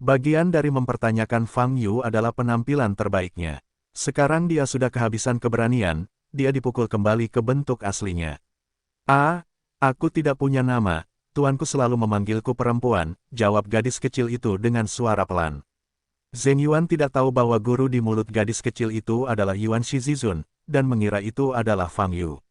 Bagian dari mempertanyakan Fang Yu adalah penampilan terbaiknya. Sekarang dia sudah kehabisan keberanian, dia dipukul kembali ke bentuk aslinya. Aku tidak punya nama, tuanku selalu memanggilku perempuan, jawab gadis kecil itu dengan suara pelan. Zheng Yuan tidak tahu bahwa guru di mulut gadis kecil itu adalah Yuan Shizizun, dan mengira itu adalah Fang Yu.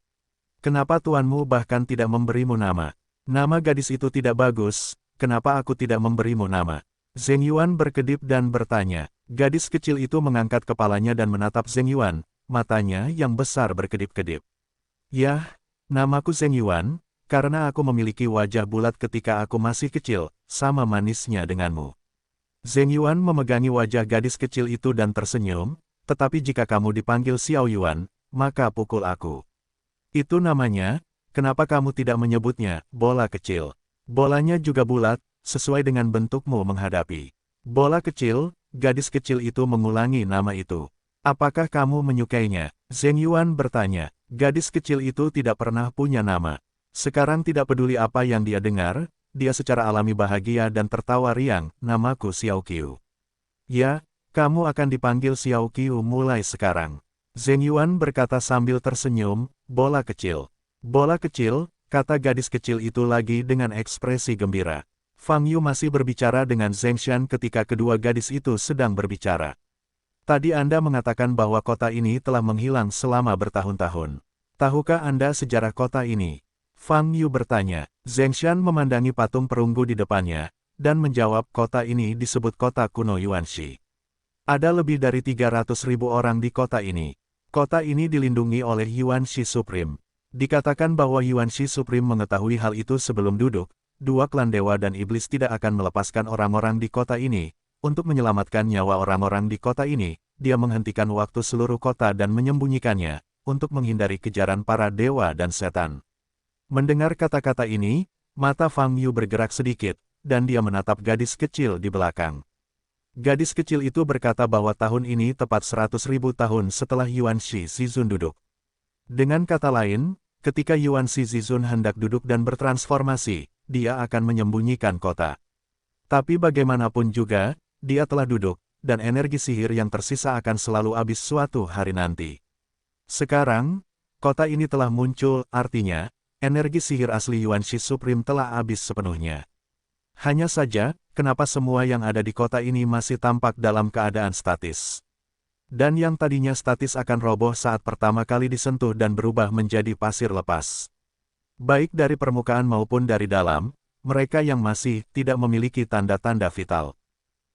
Kenapa tuanmu bahkan tidak memberimu nama? Nama gadis itu tidak bagus, kenapa aku tidak memberimu nama? Zheng Yuan berkedip dan bertanya. Gadis kecil itu mengangkat kepalanya dan menatap Zheng Yuan, matanya yang besar berkedip-kedip. Yah, namaku Zheng Yuan, karena aku memiliki wajah bulat ketika aku masih kecil, sama manisnya denganmu. Zheng Yuan memegangi wajah gadis kecil itu dan tersenyum, tetapi jika kamu dipanggil Xiao Yuan, maka pukul aku. Itu namanya, kenapa kamu tidak menyebutnya, bola kecil? Bolanya juga bulat, sesuai dengan bentukmu menghadapi. Bola kecil, gadis kecil itu mengulangi nama itu. Apakah kamu menyukainya? Zheng Yuan bertanya. Gadis kecil itu tidak pernah punya nama. Sekarang tidak peduli apa yang dia dengar, dia secara alami bahagia dan tertawa riang, namaku Xiao Qiu. Ya, kamu akan dipanggil Xiao Qiu mulai sekarang. Zheng Yuan berkata sambil tersenyum, bola kecil. Bola kecil, kata gadis kecil itu lagi dengan ekspresi gembira. Fang Yu masih berbicara dengan Zheng Shan ketika kedua gadis itu sedang berbicara. Tadi Anda mengatakan bahwa kota ini telah menghilang selama bertahun-tahun. Tahukah Anda sejarah kota ini? Fang Yu bertanya. Zheng Shan memandangi patung perunggu di depannya, dan menjawab kota ini disebut kota kuno Yuanxi. Ada lebih dari 300.000 orang di kota ini. Kota ini dilindungi oleh Yuanxi Supreme. Dikatakan bahwa Yuanxi Supreme mengetahui hal itu sebelum duduk. Dua klan dewa dan iblis tidak akan melepaskan orang-orang di kota ini. Untuk menyelamatkan nyawa orang-orang di kota ini, dia menghentikan waktu seluruh kota dan menyembunyikannya, untuk menghindari kejaran para dewa dan setan. Mendengar kata-kata ini, mata Fang Yu bergerak sedikit, dan dia menatap gadis kecil di belakang. Gadis kecil itu berkata bahwa tahun ini tepat 100.000 tahun setelah Yuan Shizizun duduk. Dengan kata lain, ketika Yuan Shizizun hendak duduk dan bertransformasi, dia akan menyembunyikan kota. Tapi bagaimanapun juga, dia telah duduk, dan energi sihir yang tersisa akan selalu habis suatu hari nanti. Sekarang, kota ini telah muncul, artinya, energi sihir asli Yuanxi Supreme telah habis sepenuhnya. Hanya saja, kenapa semua yang ada di kota ini masih tampak dalam keadaan statis? Dan yang tadinya statis akan roboh saat pertama kali disentuh dan berubah menjadi pasir lepas. Baik dari permukaan maupun dari dalam, mereka yang masih tidak memiliki tanda-tanda vital.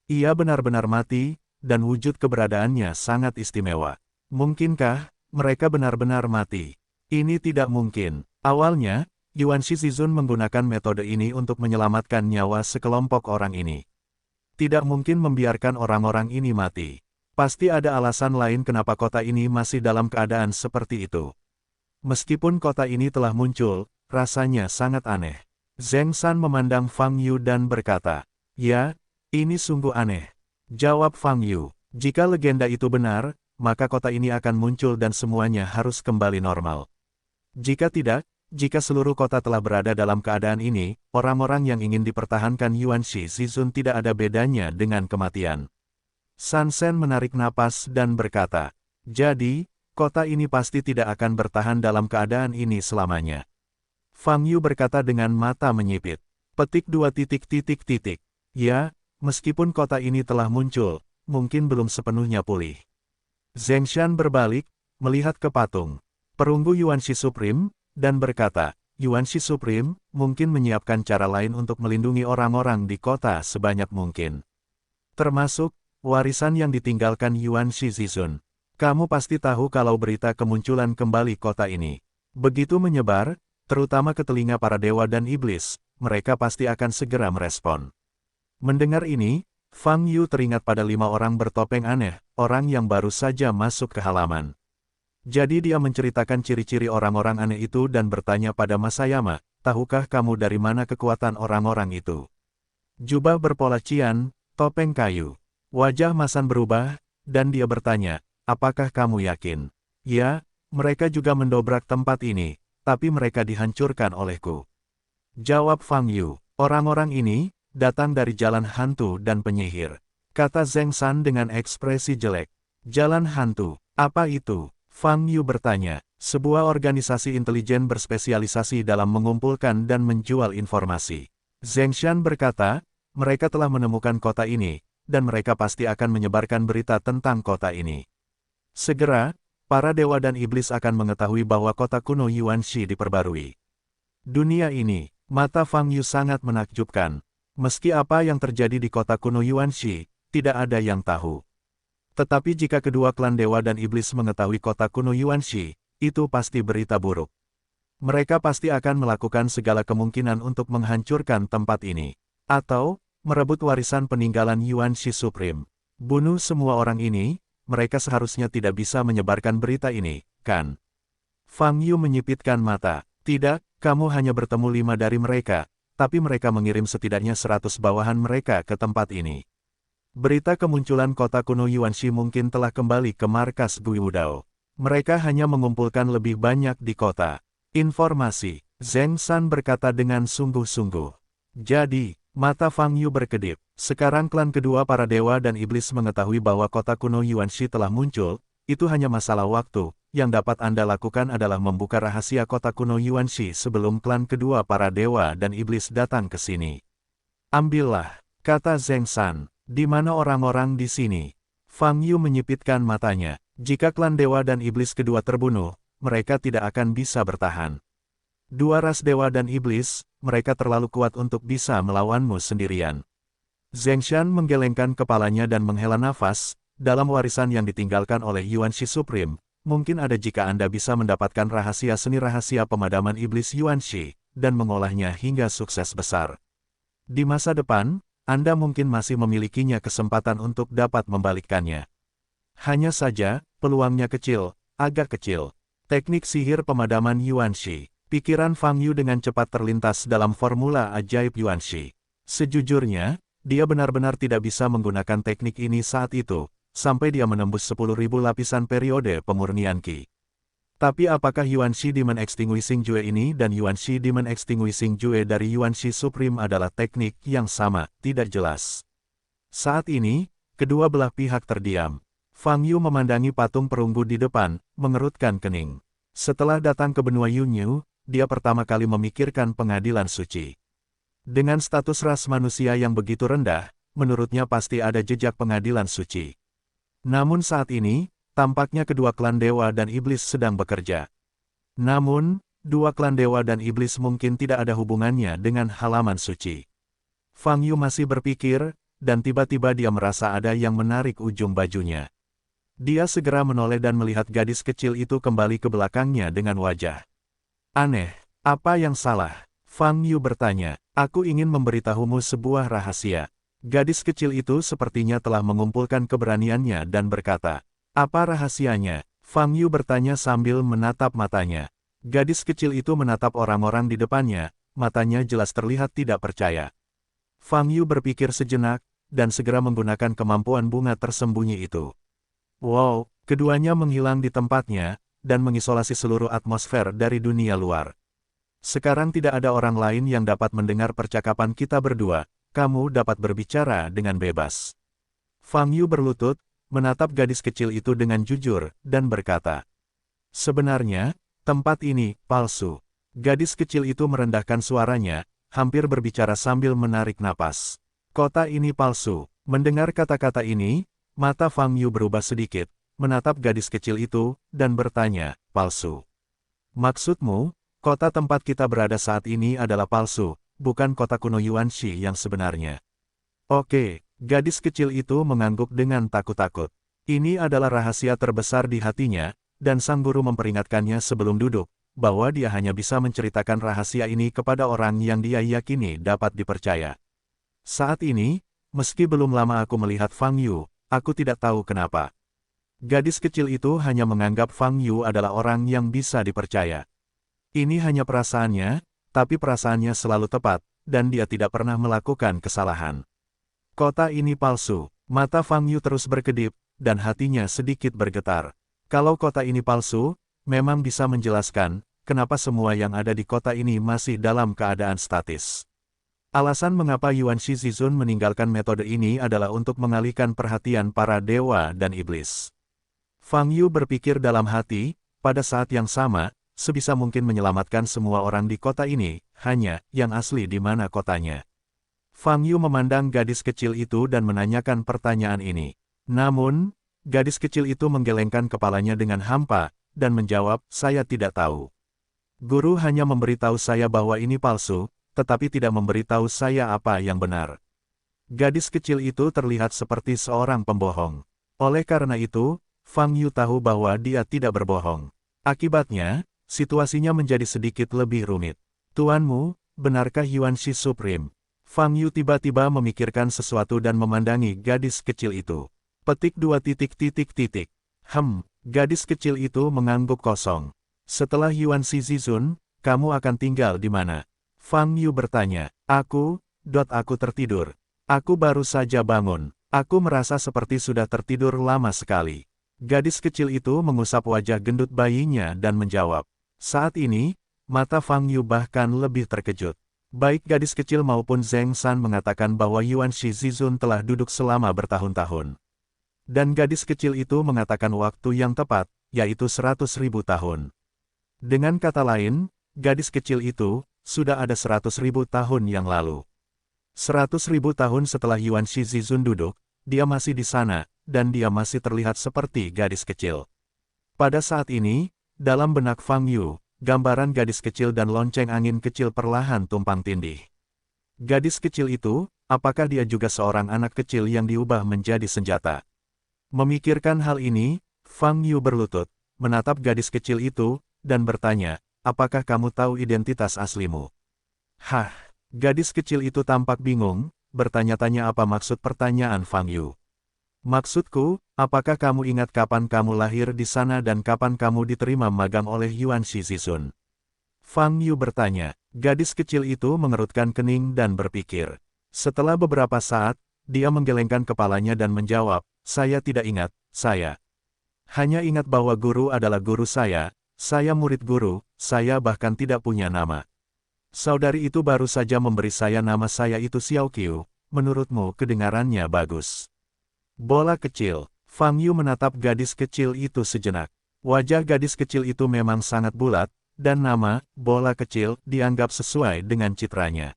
Ia benar-benar mati, dan wujud keberadaannya sangat istimewa. Mungkinkah mereka benar-benar mati? Ini tidak mungkin. Awalnya, Yuan Shizizun menggunakan metode ini untuk menyelamatkan nyawa sekelompok orang ini. Tidak mungkin membiarkan orang-orang ini mati. Pasti ada alasan lain kenapa kota ini masih dalam keadaan seperti itu. Meskipun kota ini telah muncul, rasanya sangat aneh. Zheng Shan memandang Fang Yu dan berkata, "Ya, ini sungguh aneh." Jawab Fang Yu, "Jika legenda itu benar, maka kota ini akan muncul dan semuanya harus kembali normal. Jika tidak, jika seluruh kota telah berada dalam keadaan ini, orang-orang yang ingin dipertahankan Yuan Shizizun tidak ada bedanya dengan kematian." San Shen menarik napas dan berkata, "Jadi, kota ini pasti tidak akan bertahan dalam keadaan ini selamanya." Fang Yu berkata dengan mata menyipit. Petik 2. Ya, meskipun kota ini telah muncul, mungkin belum sepenuhnya pulih. Zheng Shan berbalik, melihat ke patung perunggu Yuanxi Supreme, dan berkata, Yuanxi Supreme mungkin menyiapkan cara lain untuk melindungi orang-orang di kota sebanyak mungkin. Termasuk, warisan yang ditinggalkan Yuan Shizizun. Kamu pasti tahu kalau berita kemunculan kembali kota ini begitu menyebar, terutama ke telinga para dewa dan iblis, mereka pasti akan segera merespon. Mendengar ini, Fang Yu teringat pada 5 orang bertopeng aneh, orang yang baru saja masuk ke halaman. Jadi dia menceritakan ciri-ciri orang-orang aneh itu dan bertanya pada Masayama, "Tahukah kamu dari mana kekuatan orang-orang itu?" Jubah berpola cian, topeng kayu. Wajah Masan berubah, dan dia bertanya, "Apakah kamu yakin?" "Ya, mereka juga mendobrak tempat ini, tapi mereka dihancurkan olehku." Jawab Fang Yu, "Orang-orang ini, datang dari jalan hantu dan penyihir. Kata Zheng San dengan ekspresi jelek. Jalan hantu, apa itu? Fang Yu bertanya. Sebuah organisasi intelijen berspesialisasi dalam mengumpulkan dan menjual informasi. Zheng Shan berkata, mereka telah menemukan kota ini, dan mereka pasti akan menyebarkan berita tentang kota ini. Segera, para dewa dan iblis akan mengetahui bahwa kota kuno Yuanxi diperbarui. Dunia ini, mata Fang Yu sangat menakjubkan. Meski apa yang terjadi di kota kuno Yuanxi, tidak ada yang tahu. Tetapi jika kedua klan dewa dan iblis mengetahui kota kuno Yuanxi, itu pasti berita buruk. Mereka pasti akan melakukan segala kemungkinan untuk menghancurkan tempat ini. Atau, merebut warisan peninggalan Yuanxi Supreme. Bunuh semua orang ini. Mereka seharusnya tidak bisa menyebarkan berita ini, kan? Fang Yu menyipitkan mata. Tidak, kamu hanya bertemu 5 dari mereka, tapi mereka mengirim setidaknya 100 bawahan mereka ke tempat ini. Berita kemunculan kota kuno Yuanxi mungkin telah kembali ke markas Guiwudao. Mereka hanya mengumpulkan lebih banyak di kota. Informasi, Zheng San berkata dengan sungguh-sungguh. Jadi, mata Fang Yu berkedip. Sekarang klan kedua para dewa dan iblis mengetahui bahwa kota kuno Yuanxi telah muncul, itu hanya masalah waktu. Yang dapat Anda lakukan adalah membuka rahasia kota kuno Yuanxi sebelum klan kedua para dewa dan iblis datang ke sini. Ambillah, kata Zheng San. Di mana orang-orang di sini? Fang Yu menyipitkan matanya. Jika klan dewa dan iblis kedua terbunuh, mereka tidak akan bisa bertahan. Dua ras dewa dan iblis, mereka terlalu kuat untuk bisa melawanmu sendirian. Zheng Shan menggelengkan kepalanya dan menghela nafas. Dalam warisan yang ditinggalkan oleh Yuanxi Supreme, mungkin ada jika Anda bisa mendapatkan rahasia seni rahasia pemadaman iblis Yuanxi, dan mengolahnya hingga sukses besar. Di masa depan, Anda mungkin masih memilikinya kesempatan untuk dapat membalikkannya. Hanya saja, peluangnya kecil, agak kecil. Teknik sihir pemadaman Yuanxi. Pikiran Fang Yu dengan cepat terlintas dalam formula ajaib Yuanxi. Sejujurnya, dia benar-benar tidak bisa menggunakan teknik ini saat itu, sampai dia menembus 10.000 lapisan periode pemurnian Qi. Tapi apakah Yuanxi Demon Extinguishing Jue ini dan Yuanxi Demon Extinguishing Jue dari Yuanxi Supreme adalah teknik yang sama? Tidak jelas. Saat ini, kedua belah pihak terdiam. Fang Yu memandangi patung perunggu di depan, mengerutkan kening. Setelah datang ke benua Yunyu, dia pertama kali memikirkan pengadilan suci. Dengan status ras manusia yang begitu rendah, menurutnya pasti ada jejak pengadilan suci. Namun saat ini, tampaknya kedua klan dewa dan iblis sedang bekerja. Namun, dua klan dewa dan iblis mungkin tidak ada hubungannya dengan halaman suci. Fang Yu masih berpikir, dan tiba-tiba dia merasa ada yang menarik ujung bajunya. Dia segera menoleh dan melihat gadis kecil itu kembali ke belakangnya dengan wajah aneh. Apa yang salah? Fang Yu bertanya. Aku ingin memberitahumu sebuah rahasia. Gadis kecil itu sepertinya telah mengumpulkan keberaniannya dan berkata, apa rahasianya? Fang Yu bertanya sambil menatap matanya. Gadis kecil itu menatap orang-orang di depannya, matanya jelas terlihat tidak percaya. Fang Yu berpikir sejenak, dan segera menggunakan kemampuan bunga tersembunyi itu. Wow, keduanya menghilang di tempatnya, dan mengisolasi seluruh atmosfer dari dunia luar. Sekarang tidak ada orang lain yang dapat mendengar percakapan kita berdua, kamu dapat berbicara dengan bebas. Fang Yu berlutut, menatap gadis kecil itu dengan jujur, dan berkata, sebenarnya, tempat ini palsu. Gadis kecil itu merendahkan suaranya, hampir berbicara sambil menarik napas. Kota ini palsu. Mendengar kata-kata ini, mata Fang Yu berubah sedikit, menatap gadis kecil itu, dan bertanya, palsu. Maksudmu? Kota tempat kita berada saat ini adalah palsu, bukan kota kuno Yuanxi yang sebenarnya. Oke, gadis kecil itu mengangguk dengan takut-takut. Ini adalah rahasia terbesar di hatinya, dan sang guru memperingatkannya sebelum duduk, bahwa dia hanya bisa menceritakan rahasia ini kepada orang yang dia yakini dapat dipercaya. Saat ini, meski belum lama aku melihat Fang Yu, aku tidak tahu kenapa. Gadis kecil itu hanya menganggap Fang Yu adalah orang yang bisa dipercaya. Ini hanya perasaannya, tapi perasaannya selalu tepat, dan dia tidak pernah melakukan kesalahan. Kota ini palsu. Mata Fang Yu terus berkedip, dan hatinya sedikit bergetar. Kalau kota ini palsu, memang bisa menjelaskan, kenapa semua yang ada di kota ini masih dalam keadaan statis. Alasan mengapa Yuan Shizizun meninggalkan metode ini adalah untuk mengalihkan perhatian para dewa dan iblis. Fang Yu berpikir dalam hati, pada saat yang sama, sebisa mungkin menyelamatkan semua orang di kota ini, hanya, yang asli di mana kotanya. Fang Yu memandang gadis kecil itu dan menanyakan pertanyaan ini. Namun, gadis kecil itu menggelengkan kepalanya dengan hampa, dan menjawab, saya tidak tahu. Guru hanya memberitahu saya bahwa ini palsu, tetapi tidak memberitahu saya apa yang benar. Gadis kecil itu terlihat seperti seorang pembohong. Oleh karena itu, Fang Yu tahu bahwa dia tidak berbohong. Akibatnya, situasinya menjadi sedikit lebih rumit. Tuanmu, benarkah Yuan Shi Supreme? Fang Yu tiba-tiba memikirkan sesuatu dan memandangi gadis kecil itu. Petik 2 titik. Gadis kecil itu mengangguk kosong. Setelah Yuan Shizizun, kamu akan tinggal di mana? Fang Yu bertanya. Aku tertidur. Aku baru saja bangun. Aku merasa seperti sudah tertidur lama sekali. Gadis kecil itu mengusap wajah gendut bayinya dan menjawab. Saat ini, mata Fang Yu bahkan lebih terkejut. Baik gadis kecil maupun Zheng San mengatakan bahwa Yuan Shizizun telah duduk selama bertahun-tahun. Dan gadis kecil itu mengatakan waktu yang tepat, yaitu 100.000 tahun. Dengan kata lain, gadis kecil itu sudah ada 100.000 tahun yang lalu. 100.000 tahun setelah Yuan Shizizun duduk, dia masih di sana, dan dia masih terlihat seperti gadis kecil. Pada saat ini, dalam benak Fang Yu, gambaran gadis kecil dan lonceng angin kecil perlahan tumpang tindih. Gadis kecil itu, apakah dia juga seorang anak kecil yang diubah menjadi senjata? Memikirkan hal ini, Fang Yu berlutut, menatap gadis kecil itu, dan bertanya, apakah kamu tahu identitas aslimu? Hah, gadis kecil itu tampak bingung, bertanya-tanya apa maksud pertanyaan Fang Yu. Maksudku, apakah kamu ingat kapan kamu lahir di sana dan kapan kamu diterima magang oleh Yuan Shizizun? Fang Yu bertanya. Gadis kecil itu mengerutkan kening dan berpikir. Setelah beberapa saat, dia menggelengkan kepalanya dan menjawab, saya tidak ingat, saya hanya ingat bahwa guru adalah guru saya murid guru, saya bahkan tidak punya nama. Saudari itu baru saja memberi saya nama saya itu Xiao Qiu, menurutmu kedengarannya bagus. Bola kecil, Fang Yu menatap gadis kecil itu sejenak. Wajah gadis kecil itu memang sangat bulat, dan nama, bola kecil, dianggap sesuai dengan citranya.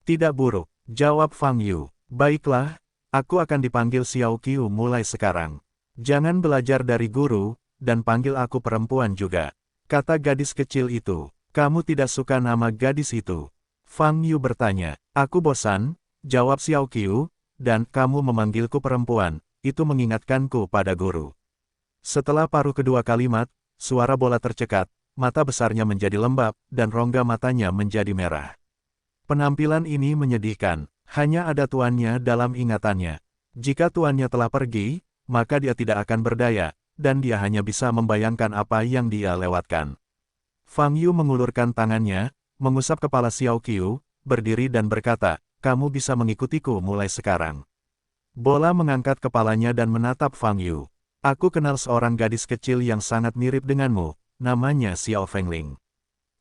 Tidak buruk, jawab Fang Yu. Baiklah, aku akan dipanggil Xiao Qiu mulai sekarang. Jangan belajar dari guru, dan panggil aku perempuan juga. Kata gadis kecil itu. Kamu tidak suka nama gadis itu? Fang Yu bertanya. Aku bosan, jawab Xiao Qiu, dan kamu memanggilku perempuan, itu mengingatkanku pada guru. Setelah paruh kedua kalimat, suara bola tercekat, mata besarnya menjadi lembab, dan rongga matanya menjadi merah. Penampilan ini menyedihkan, hanya ada tuannya dalam ingatannya. Jika tuannya telah pergi, maka dia tidak akan berdaya, dan dia hanya bisa membayangkan apa yang dia lewatkan. Fang Yu mengulurkan tangannya, mengusap kepala Xiao Qiu, berdiri dan berkata, kamu bisa mengikutiku mulai sekarang. Bola mengangkat kepalanya dan menatap Fang Yu. Aku kenal seorang gadis kecil yang sangat mirip denganmu, namanya Xiao Fengling.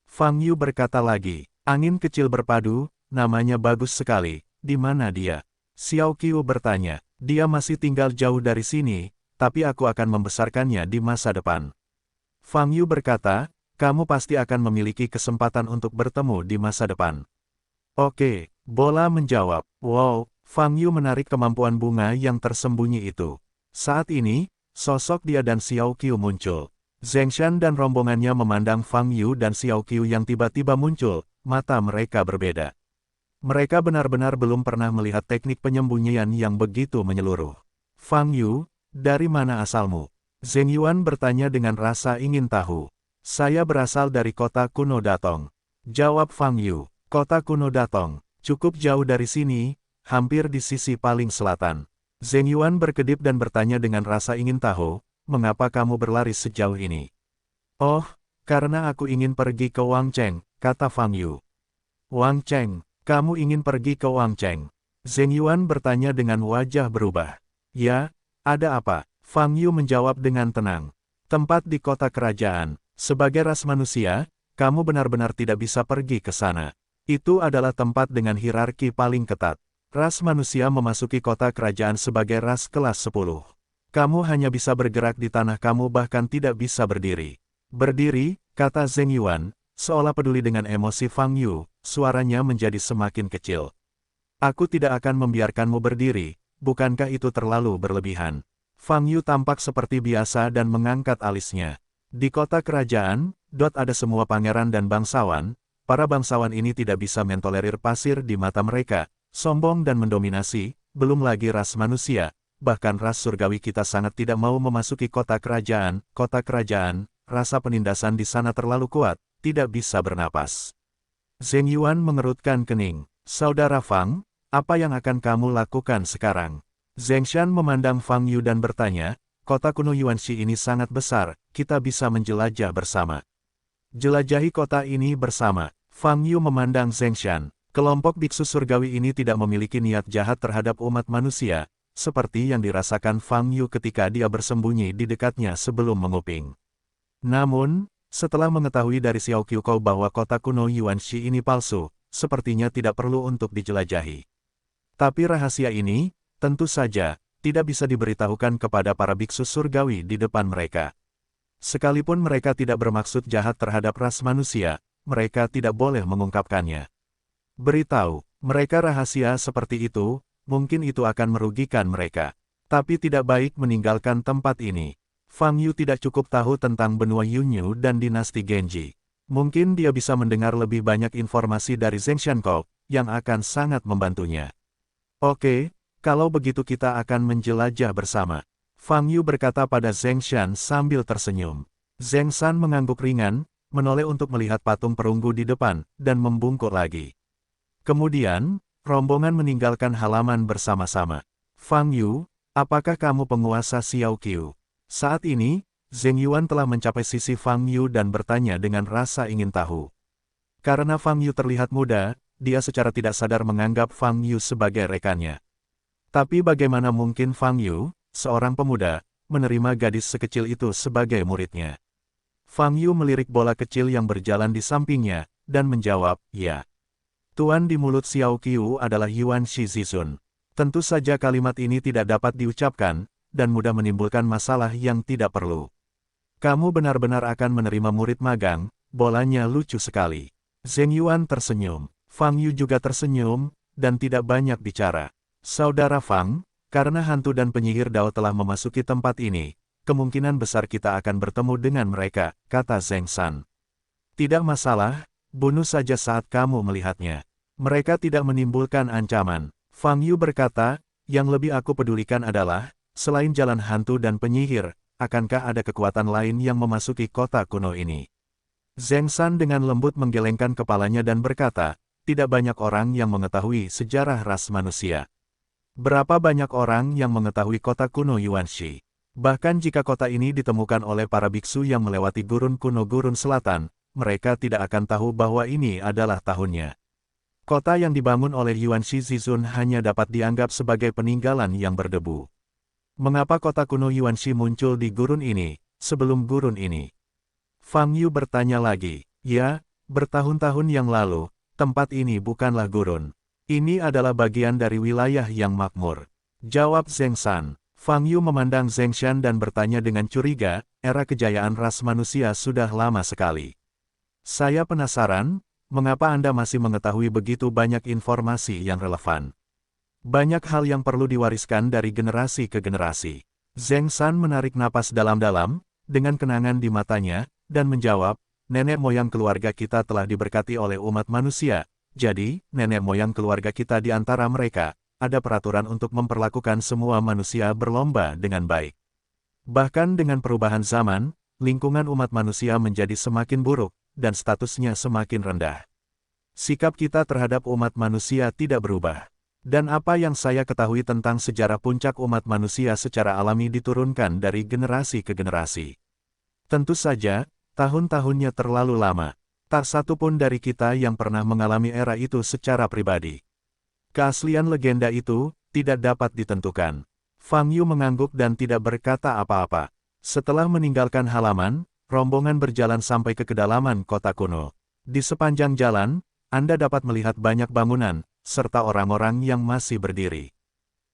Fang Yu berkata lagi, angin kecil berpadu, namanya bagus sekali, di mana dia? Xiao Qiu bertanya, dia masih tinggal jauh dari sini, tapi aku akan membesarkannya di masa depan. Fang Yu berkata, kamu pasti akan memiliki kesempatan untuk bertemu di masa depan. Oke, bola menjawab. Wow, Fang Yu menarik kemampuan bunga yang tersembunyi itu. Saat ini, sosok dia dan Xiao Qiu muncul. Zheng Shan dan rombongannya memandang Fang Yu dan Xiao Qiu yang tiba-tiba muncul, mata mereka berbeda. Mereka benar-benar belum pernah melihat teknik penyembunyian yang begitu menyeluruh. Fang Yu, dari mana asalmu? Zheng Yuan bertanya dengan rasa ingin tahu. Saya berasal dari kota kuno Datong. Jawab Fang Yu. Kota kuno Datong, cukup jauh dari sini, hampir di sisi paling selatan. Zheng Yuan berkedip dan bertanya dengan rasa ingin tahu, mengapa kamu berlari sejauh ini? Oh, karena aku ingin pergi ke Wang Cheng, kata Fang Yu. Wang Cheng, kamu ingin pergi ke Wang Cheng? Zheng Yuan bertanya dengan wajah berubah. Ya, ada apa? Fang Yu menjawab dengan tenang. Tempat di kota kerajaan. Sebagai ras manusia, kamu benar-benar tidak bisa pergi ke sana. Itu adalah tempat dengan hierarki paling ketat. Ras manusia memasuki kota kerajaan sebagai ras kelas 10. Kamu hanya bisa bergerak di tanah, kamu bahkan tidak bisa berdiri. Berdiri, kata Zheng Yuan, seolah peduli dengan emosi Fang Yu, suaranya menjadi semakin kecil. Aku tidak akan membiarkanmu berdiri, bukankah itu terlalu berlebihan? Fang Yu tampak seperti biasa dan mengangkat alisnya. Di kota kerajaan, ada semua pangeran dan bangsawan. Para bangsawan ini tidak bisa mentolerir pasir di mata mereka, sombong dan mendominasi, belum lagi ras manusia, bahkan ras surgawi kita sangat tidak mau memasuki kota kerajaan, rasa penindasan di sana terlalu kuat, tidak bisa bernapas. Zheng Yuan mengerutkan kening. Saudara Fang, apa yang akan kamu lakukan sekarang? Zheng Shan memandang Fang Yu dan bertanya, kota kuno Yuanxi ini sangat besar, kita bisa menjelajah bersama. Jelajahi kota ini bersama. Fang Yu memandang Zheng Shan. Kelompok biksu surgawi ini tidak memiliki niat jahat terhadap umat manusia, seperti yang dirasakan Fang Yu ketika dia bersembunyi di dekatnya sebelum menguping. Namun, setelah mengetahui dari Xiao Qiukou bahwa kota kuno Yuanxi ini palsu, sepertinya tidak perlu untuk dijelajahi. Tapi rahasia ini, tentu saja, tidak bisa diberitahukan kepada para biksu surgawi di depan mereka. Sekalipun mereka tidak bermaksud jahat terhadap ras manusia, mereka tidak boleh mengungkapkannya. Beritahu, mereka rahasia seperti itu, mungkin itu akan merugikan mereka. Tapi tidak baik meninggalkan tempat ini. Fang Yu tidak cukup tahu tentang benua Yunyu dan dinasti Genji. Mungkin dia bisa mendengar lebih banyak informasi dari Zheng Shankou, yang akan sangat membantunya. Oke, kalau begitu kita akan menjelajah bersama. Fang Yu berkata pada Zheng Shan sambil tersenyum. Zheng Shan mengangguk ringan, menoleh untuk melihat patung perunggu di depan, dan membungkuk lagi. Kemudian, rombongan meninggalkan halaman bersama-sama. Fang Yu, apakah kamu penguasa Xiao Qiu? Saat ini, Zheng Yuan telah mencapai sisi Fang Yu dan bertanya dengan rasa ingin tahu. Karena Fang Yu terlihat muda, dia secara tidak sadar menganggap Fang Yu sebagai rekannya. Tapi bagaimana mungkin Fang Yu, seorang pemuda, menerima gadis sekecil itu sebagai muridnya? Fang Yu melirik bola kecil yang berjalan di sampingnya, dan menjawab, ya. Tuan di mulut Xiao Qiu adalah Yuanxi Zizun. Tentu saja kalimat ini tidak dapat diucapkan, dan mudah menimbulkan masalah yang tidak perlu. Kamu benar-benar akan menerima murid magang, bolanya lucu sekali. Zheng Yuan tersenyum. Fang Yu juga tersenyum, dan tidak banyak bicara. Saudara Fang, karena hantu dan penyihir Dao telah memasuki tempat ini, kemungkinan besar kita akan bertemu dengan mereka, kata Zheng Shan. Tidak masalah, bunuh saja saat kamu melihatnya. Mereka tidak menimbulkan ancaman. Fang Yu berkata, yang lebih aku pedulikan adalah, selain jalan hantu dan penyihir, akankah ada kekuatan lain yang memasuki kota kuno ini? Zheng Shan dengan lembut menggelengkan kepalanya dan berkata, tidak banyak orang yang mengetahui sejarah ras manusia. Berapa banyak orang yang mengetahui kota kuno Yuanxi? Bahkan jika kota ini ditemukan oleh para biksu yang melewati gurun kuno gurun selatan, mereka tidak akan tahu bahwa ini adalah tahunnya. Kota yang dibangun oleh Yuanxi Zizun hanya dapat dianggap sebagai peninggalan yang berdebu. Mengapa kota kuno Yuanxi muncul di gurun ini, sebelum gurun ini? Fang Yu bertanya lagi. Ya, bertahun-tahun yang lalu, tempat ini bukanlah gurun. Ini adalah bagian dari wilayah yang makmur. Jawab Zheng Shan. Fang Yu memandang Zheng Shan dan bertanya dengan curiga, era kejayaan ras manusia sudah lama sekali. Saya penasaran, mengapa Anda masih mengetahui begitu banyak informasi yang relevan? Banyak hal yang perlu diwariskan dari generasi ke generasi. Zheng Shan menarik napas dalam-dalam, dengan kenangan di matanya, dan menjawab, nenek moyang keluarga kita telah diberkati oleh umat manusia, jadi, nenek moyang keluarga kita di antara mereka, ada peraturan untuk memperlakukan semua manusia berlomba dengan baik. Bahkan dengan perubahan zaman, lingkungan umat manusia menjadi semakin buruk, dan statusnya semakin rendah. Sikap kita terhadap umat manusia tidak berubah. Dan apa yang saya ketahui tentang sejarah puncak umat manusia secara alami diturunkan dari generasi ke generasi. Tentu saja, tahun-tahunnya terlalu lama. Tak satu pun dari kita yang pernah mengalami era itu secara pribadi. Keaslian legenda itu tidak dapat ditentukan. Fang Yu mengangguk dan tidak berkata apa-apa. Setelah meninggalkan halaman, rombongan berjalan sampai ke kedalaman kota kuno. Di sepanjang jalan, Anda dapat melihat banyak bangunan, serta orang-orang yang masih berdiri.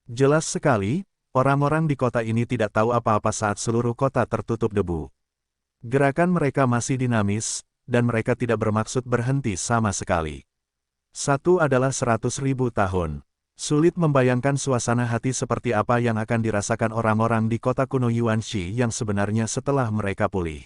Jelas sekali, orang-orang di kota ini tidak tahu apa-apa saat seluruh kota tertutup debu. Gerakan mereka masih dinamis, dan mereka tidak bermaksud berhenti sama sekali. Satu adalah 100.000 tahun. Sulit membayangkan suasana hati seperti apa yang akan dirasakan orang-orang di kota kuno Yuanxi yang sebenarnya setelah mereka pulih.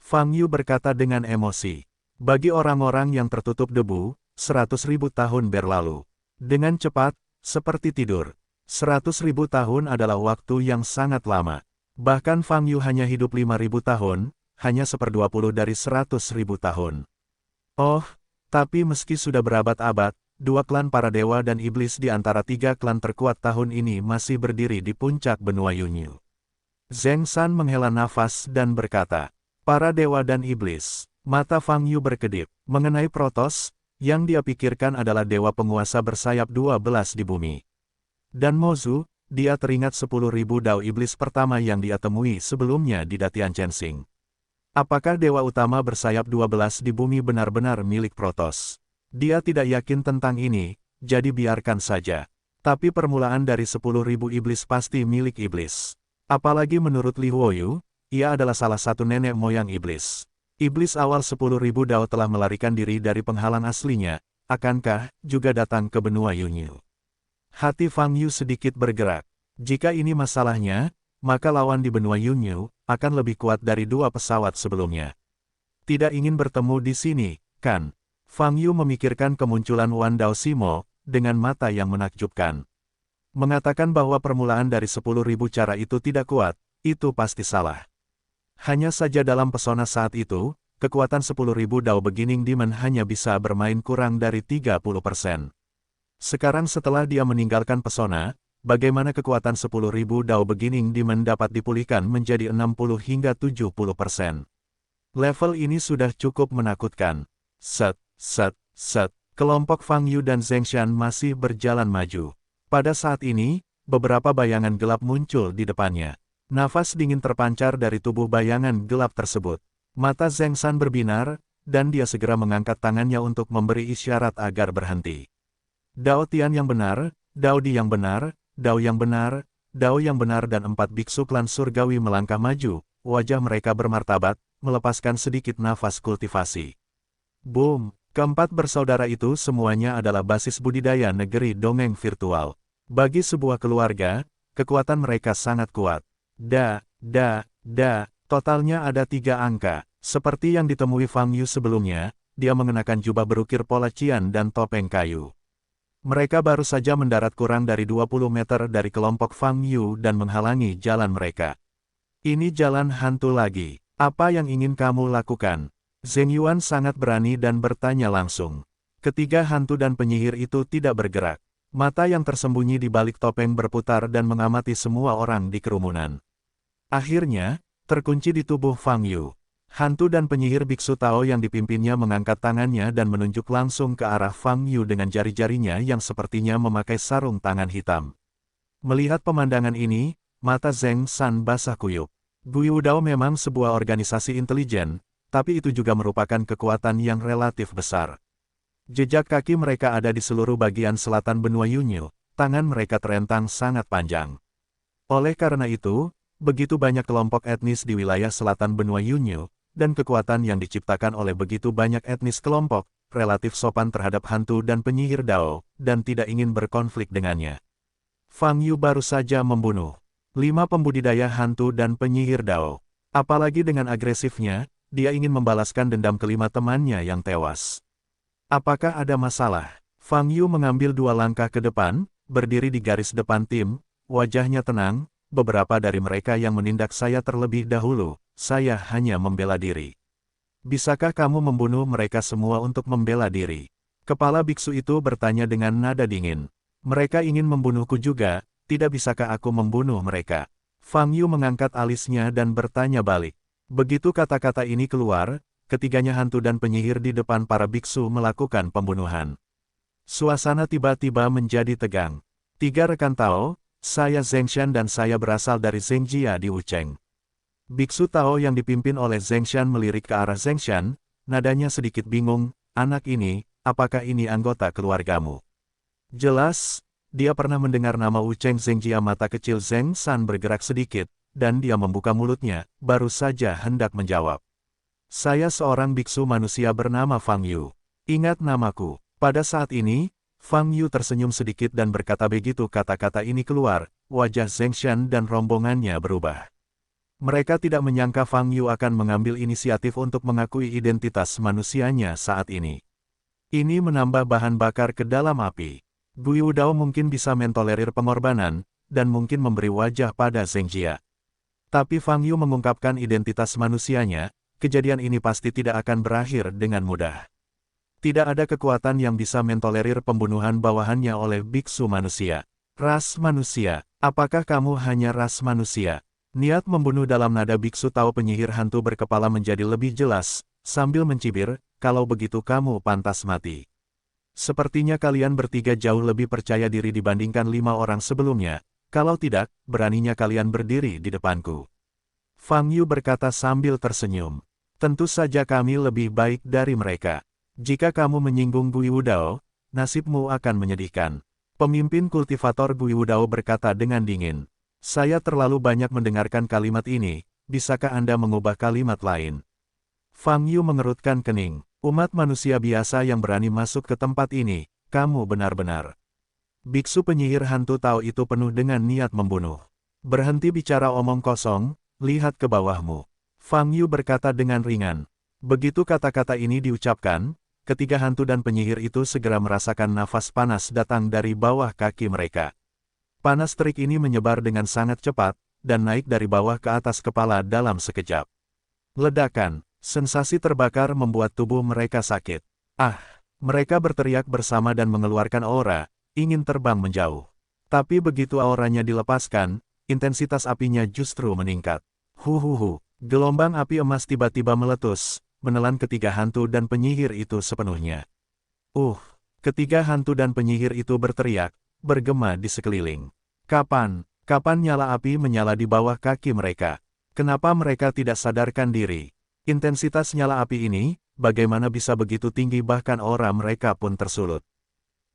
Fang Yu berkata dengan emosi. Bagi orang-orang yang tertutup debu, 100.000 tahun berlalu. Dengan cepat, seperti tidur. 100.000 tahun adalah waktu yang sangat lama. Bahkan Fang Yu hanya hidup 5.000 tahun, hanya 1/20 dari 100.000 tahun. Oh, tapi meski sudah berabad-abad, dua klan para dewa dan iblis di antara tiga klan terkuat tahun ini masih berdiri di puncak benua Yunyu. Zheng San menghela nafas dan berkata, para dewa dan iblis. Mata Fang Yu berkedip, mengenai Protos, yang dia pikirkan adalah dewa penguasa bersayap 12 di bumi. Dan Mozu, dia teringat 10.000 dao iblis pertama yang dia temui sebelumnya di Datian Chensing. Apakah dewa utama bersayap 12 di bumi benar-benar milik Protos? Dia tidak yakin tentang ini, jadi biarkan saja. Tapi permulaan dari 10.000 iblis pasti milik iblis. Apalagi menurut Li Huoyu, ia adalah salah satu nenek moyang iblis. Iblis awal 10.000 dao telah melarikan diri dari penghalang aslinya, akankah juga datang ke benua Yunyu? Hati Fang Yu sedikit bergerak. Jika ini masalahnya, maka lawan di benua Yunyu akan lebih kuat dari dua pesawat sebelumnya. Tidak ingin bertemu di sini, kan? Fang Yu memikirkan kemunculan Wan Dao Simo dengan mata yang menakjubkan. Mengatakan bahwa permulaan dari 10.000 cara itu tidak kuat, itu pasti salah. Hanya saja dalam pesona saat itu, kekuatan 10.000 Dao Beginning Demon hanya bisa bermain kurang dari 30%. Sekarang setelah dia meninggalkan pesona, bagaimana kekuatan 10.000 Dao Beginning Demon dapat dipulihkan menjadi 60 hingga 70%. Level ini sudah cukup menakutkan. Set. Kelompok Fang Yu dan Zheng Shan masih berjalan maju. Pada saat ini, beberapa bayangan gelap muncul di depannya. Nafas dingin terpancar dari tubuh bayangan gelap tersebut. Mata Zheng Shan berbinar, dan dia segera mengangkat tangannya untuk memberi isyarat agar berhenti. Dao Tian yang benar, Dao Di yang benar, Dao yang benar, Dao yang benar dan 4 biksu klan surgawi melangkah maju, wajah mereka bermartabat, melepaskan sedikit nafas kultivasi. Boom! Keempat bersaudara itu semuanya adalah basis budidaya negeri dongeng virtual. Bagi sebuah keluarga, kekuatan mereka sangat kuat. Totalnya ada 3 angka. Seperti yang ditemui Fang Yu sebelumnya, dia mengenakan jubah berukir pola cian dan topeng kayu. Mereka baru saja mendarat kurang dari 20 meter dari kelompok Fang Yu dan menghalangi jalan mereka. Ini jalan hantu lagi. Apa yang ingin kamu lakukan? Zheng Yuan sangat berani dan bertanya langsung. Ketiga hantu dan penyihir itu tidak bergerak. Mata yang tersembunyi di balik topeng berputar dan mengamati semua orang di kerumunan. Akhirnya, terkunci di tubuh Fang Yu. Hantu dan penyihir biksu Tao yang dipimpinnya mengangkat tangannya dan menunjuk langsung ke arah Fang Yu dengan jari-jarinya yang sepertinya memakai sarung tangan hitam. Melihat pemandangan ini, mata Zheng San basah kuyup. Guiwu Dao memang sebuah organisasi intelijen, tapi itu juga merupakan kekuatan yang relatif besar. Jejak kaki mereka ada di seluruh bagian selatan benua Yunyu, tangan mereka terentang sangat panjang. Oleh karena itu, begitu banyak kelompok etnis di wilayah selatan benua Yunyu, dan kekuatan yang diciptakan oleh begitu banyak etnis kelompok, relatif sopan terhadap hantu dan penyihir Dao, dan tidak ingin berkonflik dengannya. Fang Yu baru saja membunuh 5 pembudidaya hantu dan penyihir Dao. Apalagi dengan agresifnya, dia ingin membalaskan dendam kelima temannya yang tewas. Apakah ada masalah? Fang Yu mengambil 2 langkah ke depan, berdiri di garis depan tim, wajahnya tenang, beberapa dari mereka yang menindak saya terlebih dahulu, saya hanya membela diri. Bisakah kamu membunuh mereka semua untuk membela diri? Kepala biksu itu bertanya dengan nada dingin. Mereka ingin membunuhku juga, tidak bisakah aku membunuh mereka? Fang Yu mengangkat alisnya dan bertanya balik. Begitu kata-kata ini keluar, ketiganya hantu dan penyihir di depan para biksu melakukan pembunuhan. Suasana tiba-tiba menjadi tegang. 3 rekan Tao, saya Zheng Shan dan saya berasal dari Zheng Jia di Wucheng. Biksu Tao yang dipimpin oleh Zheng Shan melirik ke arah Zheng Shan, nadanya sedikit bingung, anak ini, apakah ini anggota keluargamu? Jelas, dia pernah mendengar nama Wu Cheng Zengjia. Mata kecil Zeng San bergerak sedikit, dan dia membuka mulutnya, baru saja hendak menjawab. Saya seorang biksu manusia bernama Fang Yu. Ingat namaku. Pada saat ini, Fang Yu tersenyum sedikit dan berkata begitu kata-kata ini keluar, wajah Zeng Shan dan rombongannya berubah. Mereka tidak menyangka Fang Yu akan mengambil inisiatif untuk mengakui identitas manusianya saat ini. Ini menambah bahan bakar ke dalam api. Gui Wudao mungkin bisa mentolerir pengorbanan, dan mungkin memberi wajah pada Zeng Jia. Tapi Fang Yu mengungkapkan identitas manusianya, kejadian ini pasti tidak akan berakhir dengan mudah. Tidak ada kekuatan yang bisa mentolerir pembunuhan bawahannya oleh biksu manusia. Ras manusia, apakah kamu hanya ras manusia? Niat membunuh dalam nada biksu Tao penyihir hantu berkepala menjadi lebih jelas, sambil mencibir, kalau begitu kamu pantas mati. Sepertinya kalian bertiga jauh lebih percaya diri dibandingkan 5 orang sebelumnya, kalau tidak, beraninya kalian berdiri di depanku. Fang Yu berkata sambil tersenyum. Tentu saja kami lebih baik dari mereka. Jika kamu menyinggung Gui Wudao, nasibmu akan menyedihkan. Pemimpin kultivator Gui Wudao berkata dengan dingin. Saya terlalu banyak mendengarkan kalimat ini, bisakah Anda mengubah kalimat lain? Fang Yu mengerutkan kening. Umat manusia biasa yang berani masuk ke tempat ini, kamu benar-benar. Biksu penyihir hantu Tao itu penuh dengan niat membunuh. Berhenti bicara omong kosong, lihat ke bawahmu. Fang Yu berkata dengan ringan. Begitu kata-kata ini diucapkan, ketiga hantu dan penyihir itu segera merasakan nafas panas datang dari bawah kaki mereka. Panas terik ini menyebar dengan sangat cepat, dan naik dari bawah ke atas kepala dalam sekejap. Ledakan. Sensasi terbakar membuat tubuh mereka sakit. Ah! Mereka berteriak bersama dan mengeluarkan aura, ingin terbang menjauh. Tapi begitu auranya dilepaskan, intensitas apinya justru meningkat. Huhuhu! Gelombang api emas tiba-tiba meletus, menelan ketiga hantu dan penyihir itu sepenuhnya. Ketiga hantu dan penyihir itu berteriak, bergema di sekeliling. Kapan nyala api menyala di bawah kaki mereka? Kenapa mereka tidak sadarkan diri? Intensitas nyala api ini, bagaimana bisa begitu tinggi bahkan aura mereka pun tersulut.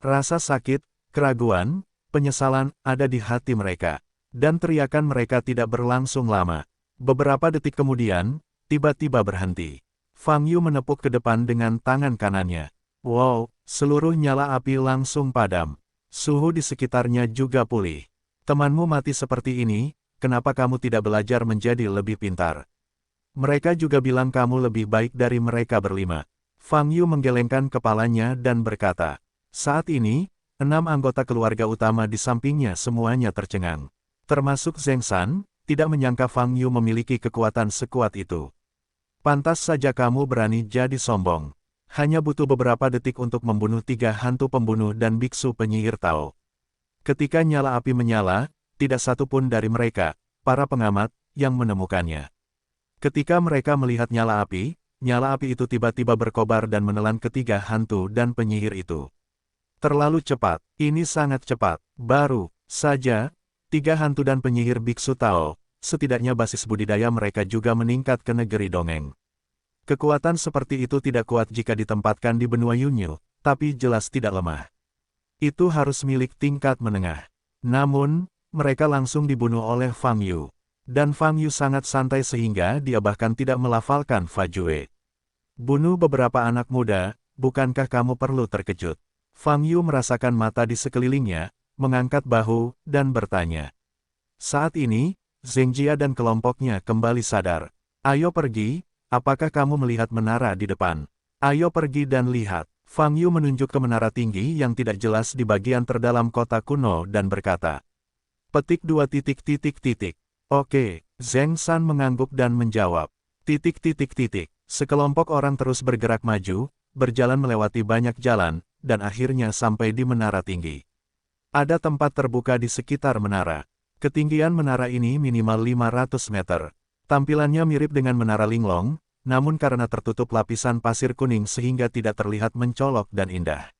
Rasa sakit, keraguan, penyesalan ada di hati mereka. Dan teriakan mereka tidak berlangsung lama. Beberapa detik kemudian, tiba-tiba berhenti. Fang Yu menepuk ke depan dengan tangan kanannya. Wow, seluruh nyala api langsung padam. Suhu di sekitarnya juga pulih. Temanmu mati seperti ini, kenapa kamu tidak belajar menjadi lebih pintar? Mereka juga bilang kamu lebih baik dari mereka berlima. Fang Yu menggelengkan kepalanya dan berkata. Saat ini, 6 anggota keluarga utama di sampingnya semuanya tercengang. Termasuk Zeng San, tidak menyangka Fang Yu memiliki kekuatan sekuat itu. Pantas saja kamu berani jadi sombong. Hanya butuh beberapa detik untuk membunuh 3 hantu pembunuh dan biksu penyihir Tao. Ketika nyala api menyala, tidak satu pun dari mereka, para pengamat, yang menemukannya. Ketika mereka melihat nyala api itu tiba-tiba berkobar dan menelan ketiga hantu dan penyihir itu. Terlalu cepat, ini sangat cepat. Baru saja, 3 hantu dan penyihir biksu Tao, setidaknya basis budidaya mereka juga meningkat ke negeri dongeng. Kekuatan seperti itu tidak kuat jika ditempatkan di benua Yunyu, tapi jelas tidak lemah. Itu harus milik tingkat menengah. Namun, mereka langsung dibunuh oleh Fang Yu. Dan Fang Yu sangat santai sehingga dia bahkan tidak melafalkan Fajue. Bunuh beberapa anak muda, bukankah kamu perlu terkejut? Fang Yu merasakan mata di sekelilingnya, mengangkat bahu, dan bertanya. Saat ini, Zeng Jia dan kelompoknya kembali sadar. Ayo pergi, apakah kamu melihat menara di depan? Ayo pergi dan lihat. Fang Yu menunjuk ke menara tinggi yang tidak jelas di bagian terdalam kota kuno dan berkata. Petik 2 titik titik titik. Oke, Zeng San mengangguk dan menjawab. Titik titik titik. Sekelompok orang terus bergerak maju, berjalan melewati banyak jalan, dan akhirnya sampai di menara tinggi. Ada tempat terbuka di sekitar menara. Ketinggian menara ini minimal 500 meter. Tampilannya mirip dengan menara Linglong, namun karena tertutup lapisan pasir kuning sehingga tidak terlihat mencolok dan indah.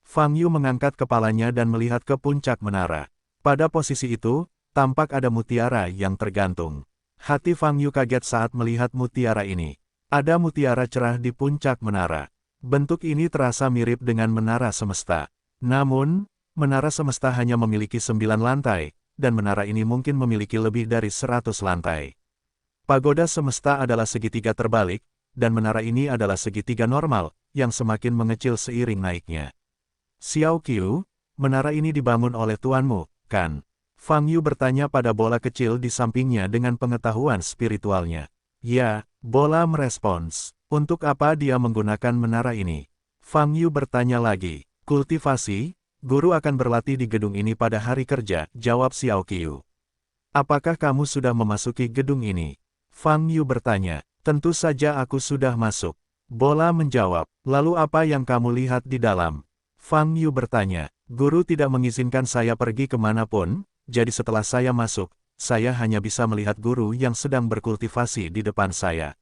Fang Yu mengangkat kepalanya dan melihat ke puncak menara. Pada posisi itu, tampak ada mutiara yang tergantung. Hati Fang Yu kaget saat melihat mutiara ini. Ada mutiara cerah di puncak menara. Bentuk ini terasa mirip dengan menara semesta. Namun, menara semesta hanya memiliki 9 lantai, dan menara ini mungkin memiliki lebih dari 100 lantai. Pagoda semesta adalah segitiga terbalik, dan menara ini adalah segitiga normal, yang semakin mengecil seiring naiknya. Xiao Qiu, menara ini dibangun oleh tuanmu, kan? Fang Yu bertanya pada bola kecil di sampingnya dengan pengetahuan spiritualnya. Ya, bola merespons. Untuk apa dia menggunakan menara ini? Fang Yu bertanya lagi. Kultivasi, guru akan berlatih di gedung ini pada hari kerja, jawab Xiao Qiu. Apakah kamu sudah memasuki gedung ini? Fang Yu bertanya. Tentu saja aku sudah masuk. Bola menjawab. Lalu apa yang kamu lihat di dalam? Fang Yu bertanya. Guru tidak mengizinkan saya pergi kemanapun, jadi setelah saya masuk, saya hanya bisa melihat guru yang sedang berkultivasi di depan saya.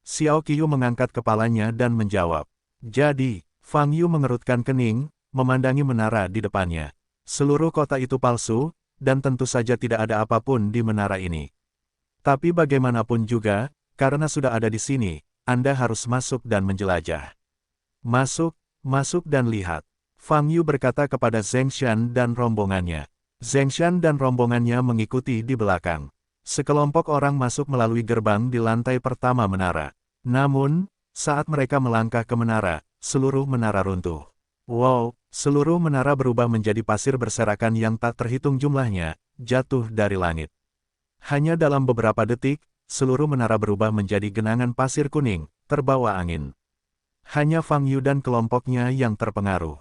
Xiao Qiu mengangkat kepalanya dan menjawab. Jadi, Fang Yu mengerutkan kening, memandangi menara di depannya. Seluruh kota itu palsu, dan tentu saja tidak ada apapun di menara ini. Tapi bagaimanapun juga, karena sudah ada di sini, Anda harus masuk dan menjelajah. Masuk, masuk dan lihat. Fang Yu berkata kepada Zheng Shan dan rombongannya. Zheng Shan dan rombongannya mengikuti di belakang. Sekelompok orang masuk melalui gerbang di lantai pertama menara. Namun, saat mereka melangkah ke menara, seluruh menara runtuh. Wow, seluruh menara berubah menjadi pasir berserakan yang tak terhitung jumlahnya, jatuh dari langit. Hanya dalam beberapa detik, seluruh menara berubah menjadi genangan pasir kuning, terbawa angin. Hanya Fang Yu dan kelompoknya yang terpengaruh.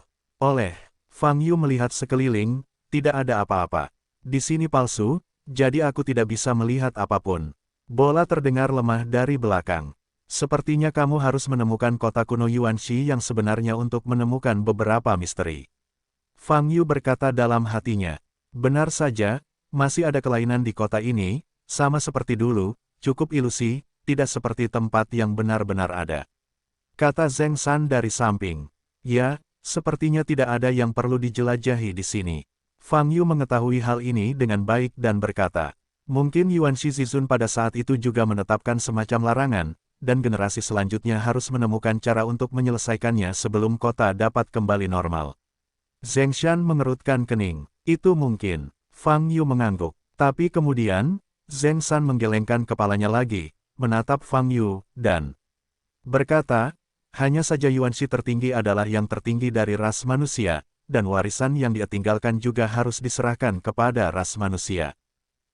Fang Yu melihat sekeliling, tidak ada apa-apa. Di sini palsu, jadi aku tidak bisa melihat apapun. Bola terdengar lemah dari belakang. Sepertinya kamu harus menemukan kota kuno Yuanxi yang sebenarnya untuk menemukan beberapa misteri. Fang Yu berkata dalam hatinya. Benar saja, masih ada kelainan di kota ini, sama seperti dulu, cukup ilusi, tidak seperti tempat yang benar-benar ada. Kata Zheng Shan dari samping. Ya, sepertinya tidak ada yang perlu dijelajahi di sini. Fang Yu mengetahui hal ini dengan baik dan berkata, mungkin Yuanxi Zizun pada saat itu juga menetapkan semacam larangan, dan generasi selanjutnya harus menemukan cara untuk menyelesaikannya sebelum kota dapat kembali normal. Zheng Shan mengerutkan kening. Itu mungkin. Fang Yu mengangguk. Tapi kemudian, Zheng Shan menggelengkan kepalanya lagi, menatap Fang Yu, dan berkata, hanya saja Yuanxi tertinggi adalah yang tertinggi dari ras manusia, dan warisan yang dia tinggalkan juga harus diserahkan kepada ras manusia.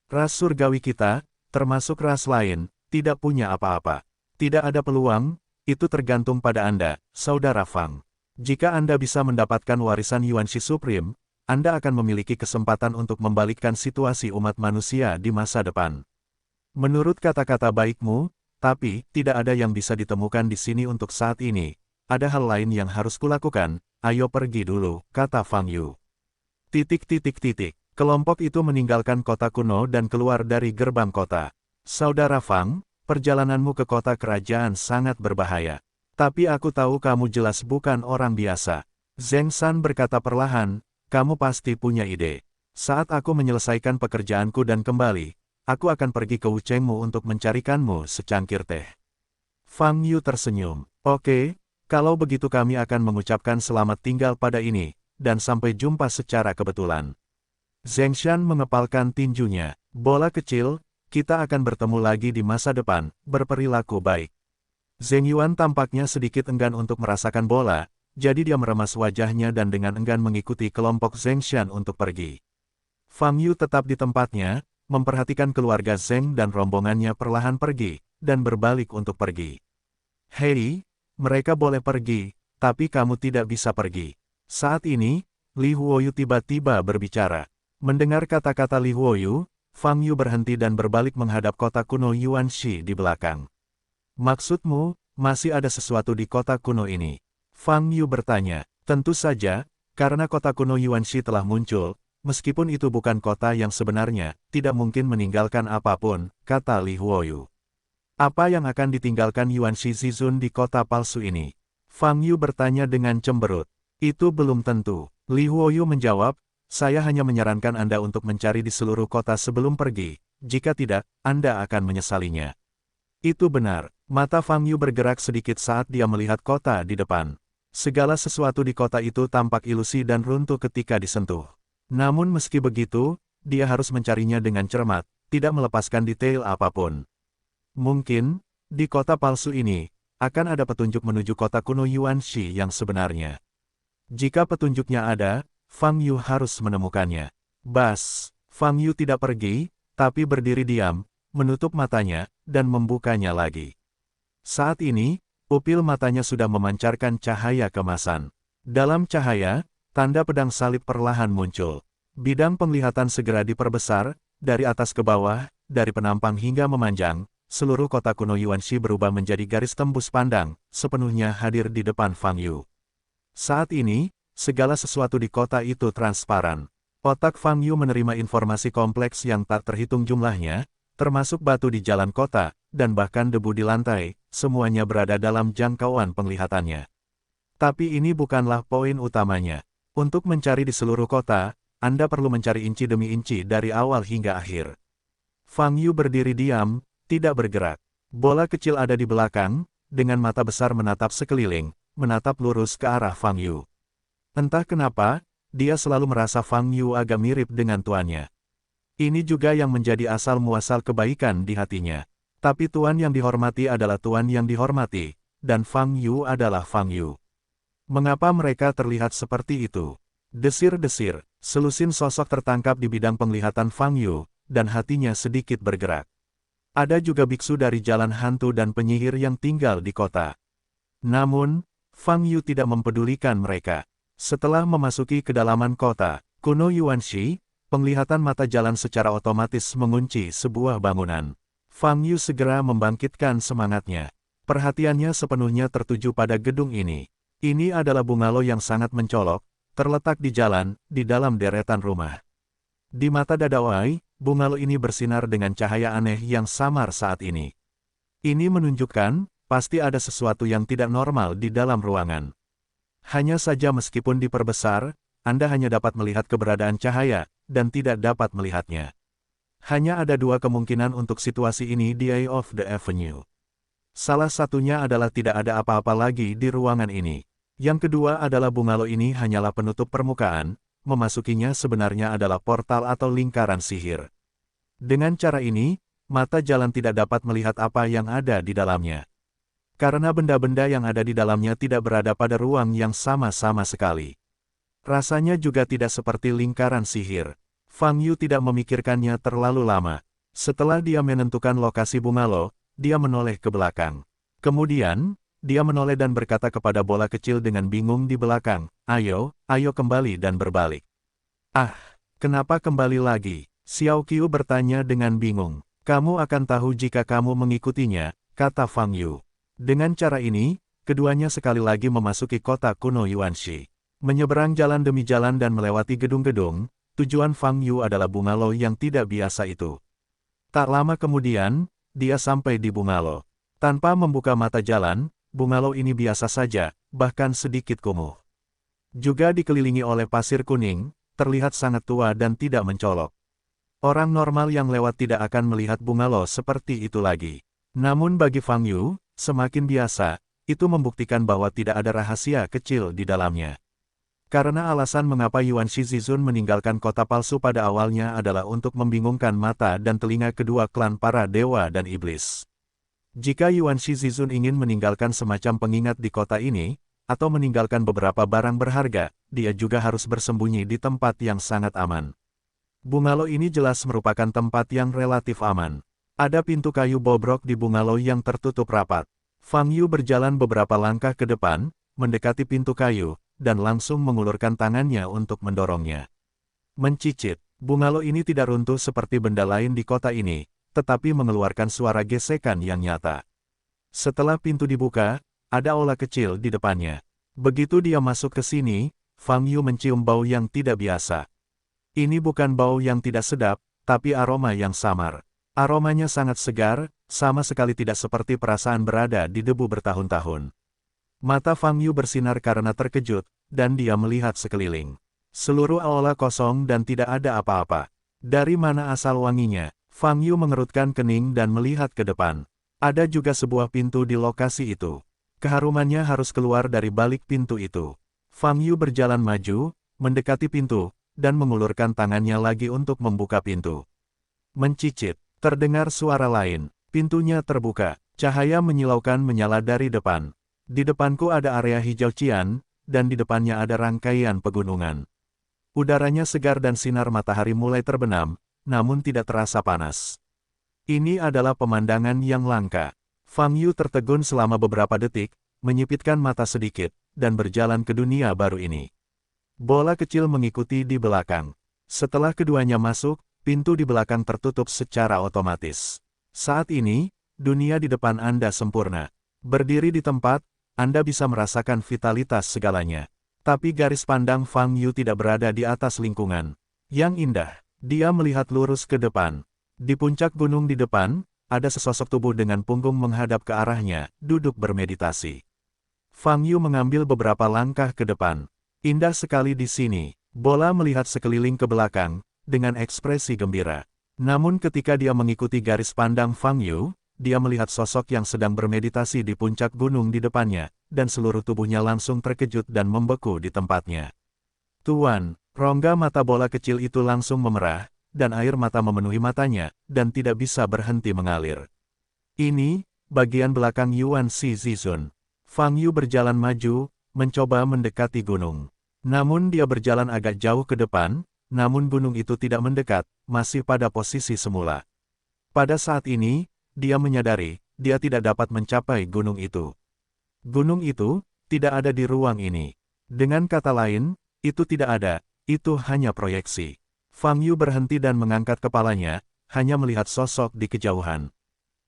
Ras surgawi kita, termasuk ras lain, tidak punya apa-apa. Tidak ada peluang, itu tergantung pada Anda, Saudara Fang. Jika Anda bisa mendapatkan warisan Yuanxi Supreme, Anda akan memiliki kesempatan untuk membalikkan situasi umat manusia di masa depan. Menurut kata-kata baikmu, tapi, tidak ada yang bisa ditemukan di sini untuk saat ini. Ada hal lain yang harus kulakukan, ayo pergi dulu, kata Fang Yu. Kelompok itu meninggalkan kota kuno dan keluar dari gerbang kota. Saudara Fang, perjalananmu ke kota kerajaan sangat berbahaya. Tapi aku tahu kamu jelas bukan orang biasa. Zheng Shan berkata perlahan, kamu pasti punya ide. Saat aku menyelesaikan pekerjaanku dan kembali, aku akan pergi ke Wuchengmu untuk mencarikanmu secangkir teh. Fang Yu tersenyum. Oke, kalau begitu kami akan mengucapkan selamat tinggal pada ini, dan sampai jumpa secara kebetulan. Zheng Shan mengepalkan tinjunya. Bola kecil, kita akan bertemu lagi di masa depan, berperilaku baik. Zheng Yuan tampaknya sedikit enggan untuk merasakan bola, jadi dia meremas wajahnya dan dengan enggan mengikuti kelompok Zheng Shan untuk pergi. Fang Yu tetap di tempatnya, memperhatikan keluarga Zheng dan rombongannya perlahan pergi, dan berbalik untuk pergi. Hei, mereka boleh pergi, tapi kamu tidak bisa pergi. Saat ini, Li Huoyu tiba-tiba berbicara. Mendengar kata-kata Li Huoyu, Fang Yu berhenti dan berbalik menghadap kota kuno Yuanxi di belakang. Maksudmu, masih ada sesuatu di kota kuno ini? Fang Yu bertanya. Tentu saja, karena kota kuno Yuanxi telah muncul, meskipun itu bukan kota yang sebenarnya, tidak mungkin meninggalkan apapun, kata Li Huoyu. Apa yang akan ditinggalkan Yuanxi Zizun di kota palsu ini? Fang Yu bertanya dengan cemberut. Itu belum tentu. Li Huoyu menjawab, saya hanya menyarankan Anda untuk mencari di seluruh kota sebelum pergi, jika tidak, Anda akan menyesalinya. Itu benar, Mata Fang Yu bergerak sedikit saat dia melihat kota di depan. Segala sesuatu di kota itu tampak ilusi dan runtuh ketika disentuh. Namun meski begitu, dia harus mencarinya dengan cermat, tidak melepaskan detail apapun. Mungkin, di kota palsu ini, akan ada petunjuk menuju kota kuno Yuanxi yang sebenarnya. Jika petunjuknya ada, Fang Yu harus menemukannya. Bas, Fang Yu tidak pergi, tapi berdiri diam, menutup matanya, dan membukanya lagi. Saat ini, pupil matanya sudah memancarkan cahaya kemasan. Dalam cahaya, tanda pedang salib perlahan muncul. Bidang penglihatan segera diperbesar, dari atas ke bawah, dari penampang hingga memanjang, seluruh kota kuno Yuanxi berubah menjadi garis tembus pandang, sepenuhnya hadir di depan Fang Yu. Saat ini, segala sesuatu di kota itu transparan. Otak Fang Yu menerima informasi kompleks yang tak terhitung jumlahnya, termasuk batu di jalan kota, dan bahkan debu di lantai, semuanya berada dalam jangkauan penglihatannya. Tapi ini bukanlah poin utamanya. Untuk mencari di seluruh kota, Anda perlu mencari inci demi inci dari awal hingga akhir. Fang Yu berdiri diam, tidak bergerak. Bola kecil ada di belakang, dengan mata besar menatap sekeliling, menatap lurus ke arah Fang Yu. Entah kenapa, dia selalu merasa Fang Yu agak mirip dengan tuannya. Ini juga yang menjadi asal-muasal kebaikan di hatinya. Tapi tuan yang dihormati adalah tuan yang dihormati, dan Fang Yu adalah Fang Yu. Mengapa mereka terlihat seperti itu? Desir-desir, selusin sosok tertangkap di bidang penglihatan Fang Yu, dan hatinya sedikit bergerak. Ada juga biksu dari jalan hantu dan penyihir yang tinggal di kota. Namun, Fang Yu tidak mempedulikan mereka. Setelah memasuki kedalaman kota kuno Yuanxi, penglihatan mata jalan secara otomatis mengunci sebuah bangunan. Fang Yu segera membangkitkan semangatnya. Perhatiannya sepenuhnya tertuju pada gedung ini. Ini adalah bungalow yang sangat mencolok, terletak di jalan, di dalam deretan rumah. Di mata Dadawai, bungalow ini bersinar dengan cahaya aneh yang samar saat ini. Ini menunjukkan, pasti ada sesuatu yang tidak normal di dalam ruangan. Hanya saja meskipun diperbesar, Anda hanya dapat melihat keberadaan cahaya, dan tidak dapat melihatnya. Hanya ada dua kemungkinan untuk situasi ini di Eye of the Avenue. Salah satunya adalah tidak ada apa-apa lagi di ruangan ini. Yang kedua adalah bungalow ini hanyalah penutup permukaan, memasukinya sebenarnya adalah portal atau lingkaran sihir. Dengan cara ini, mata jalan tidak dapat melihat apa yang ada di dalamnya. Karena benda-benda yang ada di dalamnya tidak berada pada ruang yang sama-sama sekali. Rasanya juga tidak seperti lingkaran sihir. Fang Yu tidak memikirkannya terlalu lama. Setelah dia menentukan lokasi bungalow, dia menoleh ke belakang. Kemudian, dia menoleh dan berkata kepada bola kecil dengan bingung di belakang, "Ayo, ayo kembali dan berbalik." "Ah, kenapa kembali lagi?" Xiao Qiu bertanya dengan bingung. "Kamu akan tahu jika kamu mengikutinya," kata Fang Yu. Dengan cara ini, keduanya sekali lagi memasuki kota kuno Yuanxi. Menyeberang jalan demi jalan dan melewati gedung-gedung, tujuan Fang Yu adalah bungalow yang tidak biasa itu. Tak lama kemudian, dia sampai di bungalow. Tanpa membuka mata jalan, bungalow ini biasa saja, bahkan sedikit kumuh. Juga dikelilingi oleh pasir kuning, terlihat sangat tua dan tidak mencolok. Orang normal yang lewat tidak akan melihat bungalow seperti itu lagi. Namun bagi Fang Yu, semakin biasa, itu membuktikan bahwa tidak ada rahasia kecil di dalamnya. Karena alasan mengapa Yuan Shizizun meninggalkan kota palsu pada awalnya adalah untuk membingungkan mata dan telinga kedua klan para dewa dan iblis. Jika Yuan Shizizun ingin meninggalkan semacam pengingat di kota ini, atau meninggalkan beberapa barang berharga, dia juga harus bersembunyi di tempat yang sangat aman. Bungalow ini jelas merupakan tempat yang relatif aman. Ada pintu kayu bobrok di bungalow yang tertutup rapat. Fang Yu berjalan beberapa langkah ke depan, mendekati pintu kayu, dan langsung mengulurkan tangannya untuk mendorongnya. Mencicit, bungalow ini tidak runtuh seperti benda lain di kota ini, tetapi mengeluarkan suara gesekan yang nyata. Setelah pintu dibuka, ada aula kecil di depannya. Begitu dia masuk ke sini, Fang Yu mencium bau yang tidak biasa. Ini bukan bau yang tidak sedap, tapi aroma yang samar. Aromanya sangat segar, sama sekali tidak seperti perasaan berada di debu bertahun-tahun. Mata Fang Yu bersinar karena terkejut, dan dia melihat sekeliling. Seluruh aula kosong dan tidak ada apa-apa. Dari mana asal wanginya? Fang Yu mengerutkan kening dan melihat ke depan. Ada juga sebuah pintu di lokasi itu. Keharumannya harus keluar dari balik pintu itu. Fang Yu berjalan maju, mendekati pintu, dan mengulurkan tangannya lagi untuk membuka pintu. Mencicit, terdengar suara lain. Pintunya terbuka. Cahaya menyilaukan menyala dari depan. Di depanku ada area hijau cian, dan di depannya ada rangkaian pegunungan. Udaranya segar dan sinar matahari mulai terbenam, namun tidak terasa panas. Ini adalah pemandangan yang langka. Fang Yu tertegun selama beberapa detik, menyipitkan mata sedikit, dan berjalan ke dunia baru ini. Bola kecil mengikuti di belakang. Setelah keduanya masuk, pintu di belakang tertutup secara otomatis. Saat ini, dunia di depan Anda sempurna. Berdiri di tempat, Anda bisa merasakan vitalitas segalanya. Tapi garis pandang Fang Yu tidak berada di atas lingkungan yang indah. Dia melihat lurus ke depan. Di puncak gunung di depan, ada sesosok tubuh dengan punggung menghadap ke arahnya, duduk bermeditasi. Fang Yu mengambil beberapa langkah ke depan. Indah sekali di sini. Bola melihat sekeliling ke belakang, dengan ekspresi gembira. Namun ketika dia mengikuti garis pandang Fang Yu, dia melihat sosok yang sedang bermeditasi di puncak gunung di depannya, dan seluruh tubuhnya langsung terkejut dan membeku di tempatnya. Tuan, rongga mata bola kecil itu langsung memerah, dan air mata memenuhi matanya, dan tidak bisa berhenti mengalir. Ini, bagian belakang Yuan Shi Zizun. Fang Yu berjalan maju, mencoba mendekati gunung. Namun dia berjalan agak jauh ke depan, namun gunung itu tidak mendekat, masih pada posisi semula. Pada saat ini, dia menyadari, dia tidak dapat mencapai gunung itu. Gunung itu, tidak ada di ruang ini. Dengan kata lain, itu tidak ada, itu hanya proyeksi. Fang Yu berhenti dan mengangkat kepalanya, hanya melihat sosok di kejauhan.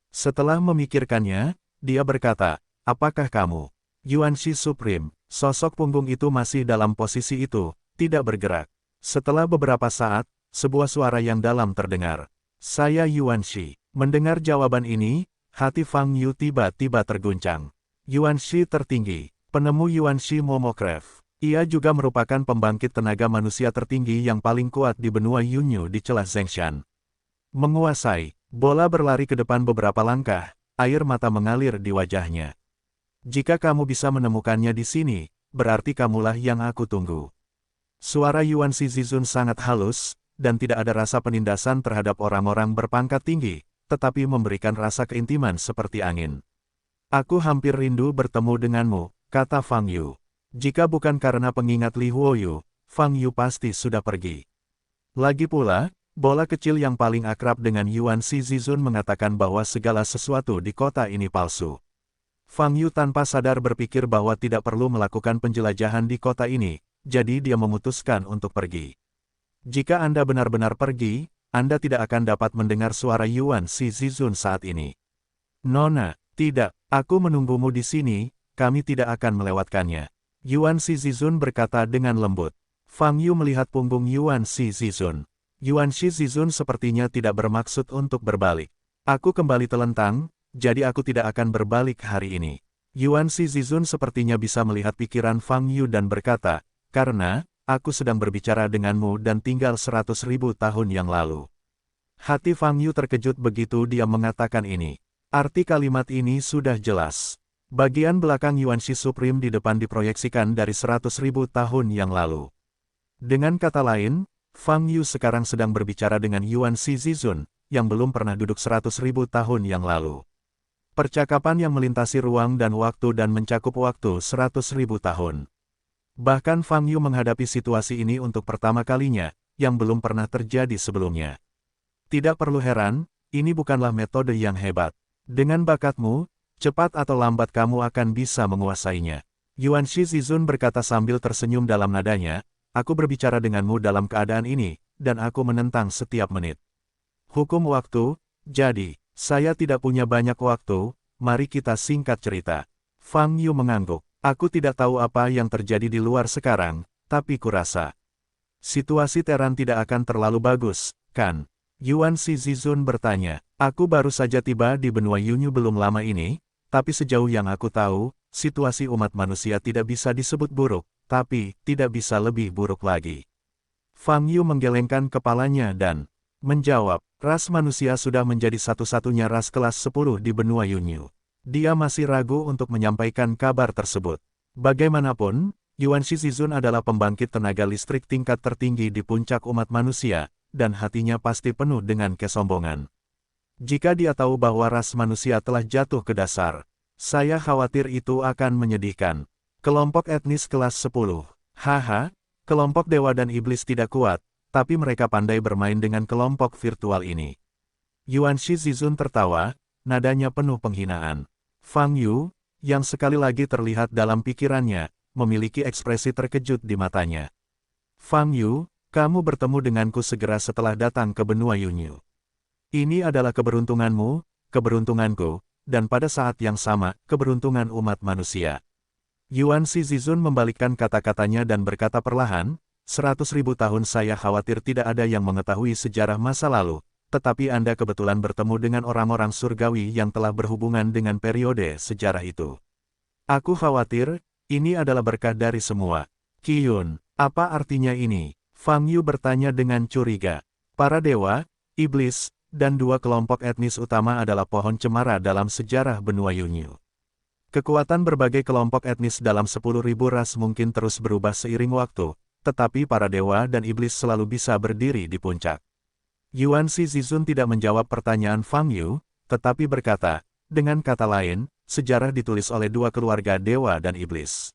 Setelah memikirkannya, dia berkata, apakah kamu? Yuan Shi Supreme, sosok punggung itu masih dalam posisi itu, tidak bergerak. Setelah beberapa saat, sebuah suara yang dalam terdengar. Saya Yuan Shi. Mendengar jawaban ini, hati Fang Yu tiba-tiba terguncang. Yuan Shi tertinggi, penemu Yuan Shi Momocraft. Ia juga merupakan pembangkit tenaga manusia tertinggi yang paling kuat di benua Yunyu di celah Zhengshan. Menguasai, bola berlari ke depan beberapa langkah, air mata mengalir di wajahnya. Jika kamu bisa menemukannya di sini, berarti kamulah yang aku tunggu. Suara Yuan Shi Zizun sangat halus, dan tidak ada rasa penindasan terhadap orang-orang berpangkat tinggi, tetapi memberikan rasa keintiman seperti angin. Aku hampir rindu bertemu denganmu, kata Fang Yu. Jika bukan karena pengingat Li Huoyu, Fang Yu pasti sudah pergi. Lagi pula, bola kecil yang paling akrab dengan Yuan Shi Zizun mengatakan bahwa segala sesuatu di kota ini palsu. Fang Yu tanpa sadar berpikir bahwa tidak perlu melakukan penjelajahan di kota ini, jadi dia memutuskan untuk pergi. Jika Anda benar-benar pergi, Anda tidak akan dapat mendengar suara Yuan Shi Zizun saat ini. Nona, tidak, aku menunggumu di sini, kami tidak akan melewatkannya. Yuan Shi Zizun berkata dengan lembut. Fang Yu melihat punggung Yuan Shi Zizun. Yuan Shi Zizun sepertinya tidak bermaksud untuk berbalik. Aku kembali telentang, jadi aku tidak akan berbalik hari ini. Yuan Shi Zizun sepertinya bisa melihat pikiran Fang Yu dan berkata, karena, aku sedang berbicara denganmu dan tinggal 100.000 tahun yang lalu. Hati Fang Yu terkejut begitu dia mengatakan ini. Arti kalimat ini sudah jelas. Bagian belakang Yuan Shi Supreme di depan diproyeksikan dari 100.000 tahun yang lalu. Dengan kata lain, Fang Yu sekarang sedang berbicara dengan Yuan Shi Zizun, yang belum pernah duduk 100.000 tahun yang lalu. Percakapan yang melintasi ruang dan waktu dan mencakup waktu 100.000 tahun. Bahkan Fang Yu menghadapi situasi ini untuk pertama kalinya, yang belum pernah terjadi sebelumnya. Tidak perlu heran, ini bukanlah metode yang hebat. Dengan bakatmu, cepat atau lambat kamu akan bisa menguasainya. Yuan Shi Zizun berkata sambil tersenyum dalam nadanya, aku berbicara denganmu dalam keadaan ini, dan aku menentang setiap menit. Hukum waktu, jadi, saya tidak punya banyak waktu, mari kita singkat cerita. Fang Yu mengangguk. Aku tidak tahu apa yang terjadi di luar sekarang, tapi kurasa situasi Teran tidak akan terlalu bagus, kan? Yuan Shi Zizun bertanya. Aku baru saja tiba di benua Yunyu belum lama ini, tapi sejauh yang aku tahu, situasi umat manusia tidak bisa disebut buruk, tapi tidak bisa lebih buruk lagi. Fang Yu menggelengkan kepalanya dan Menjawab, ras manusia sudah menjadi satu-satunya ras kelas 10 di benua Yunyu. Dia masih ragu untuk menyampaikan kabar tersebut. Bagaimanapun, Yuan Shizizun adalah pembangkit tenaga listrik tingkat tertinggi di puncak umat manusia, dan hatinya pasti penuh dengan kesombongan. Jika dia tahu bahwa ras manusia telah jatuh ke dasar, saya khawatir itu akan menyedihkan. Kelompok etnis kelas 10. Haha, kelompok dewa dan iblis tidak kuat, tapi mereka pandai bermain dengan kelompok virtual ini. Yuan Shizizun tertawa, nadanya penuh penghinaan. Fang Yu, yang sekali lagi terlihat dalam pikirannya, memiliki ekspresi terkejut di matanya. Fang Yu, kamu bertemu denganku segera setelah datang ke benua Yunyu. Ini adalah keberuntunganmu, keberuntunganku, dan pada saat yang sama, keberuntungan umat manusia. Yuan Shizizun membalikkan kata-katanya dan berkata perlahan, 100.000 tahun saya khawatir tidak ada yang mengetahui sejarah masa lalu, tetapi Anda kebetulan bertemu dengan orang-orang surgawi yang telah berhubungan dengan periode sejarah itu. Aku khawatir, ini adalah berkah dari semua. Qiyun, apa artinya ini? Fang Yu bertanya dengan curiga. Para dewa, iblis, dan dua kelompok etnis utama adalah pohon cemara dalam sejarah benua Yunyu. Kekuatan berbagai kelompok etnis dalam 10.000 ras mungkin terus berubah seiring waktu, tetapi para dewa dan iblis selalu bisa berdiri di puncak. Yuan Shizizun tidak menjawab pertanyaan Fang Yu, tetapi berkata, dengan kata lain, sejarah ditulis oleh dua keluarga dewa dan iblis.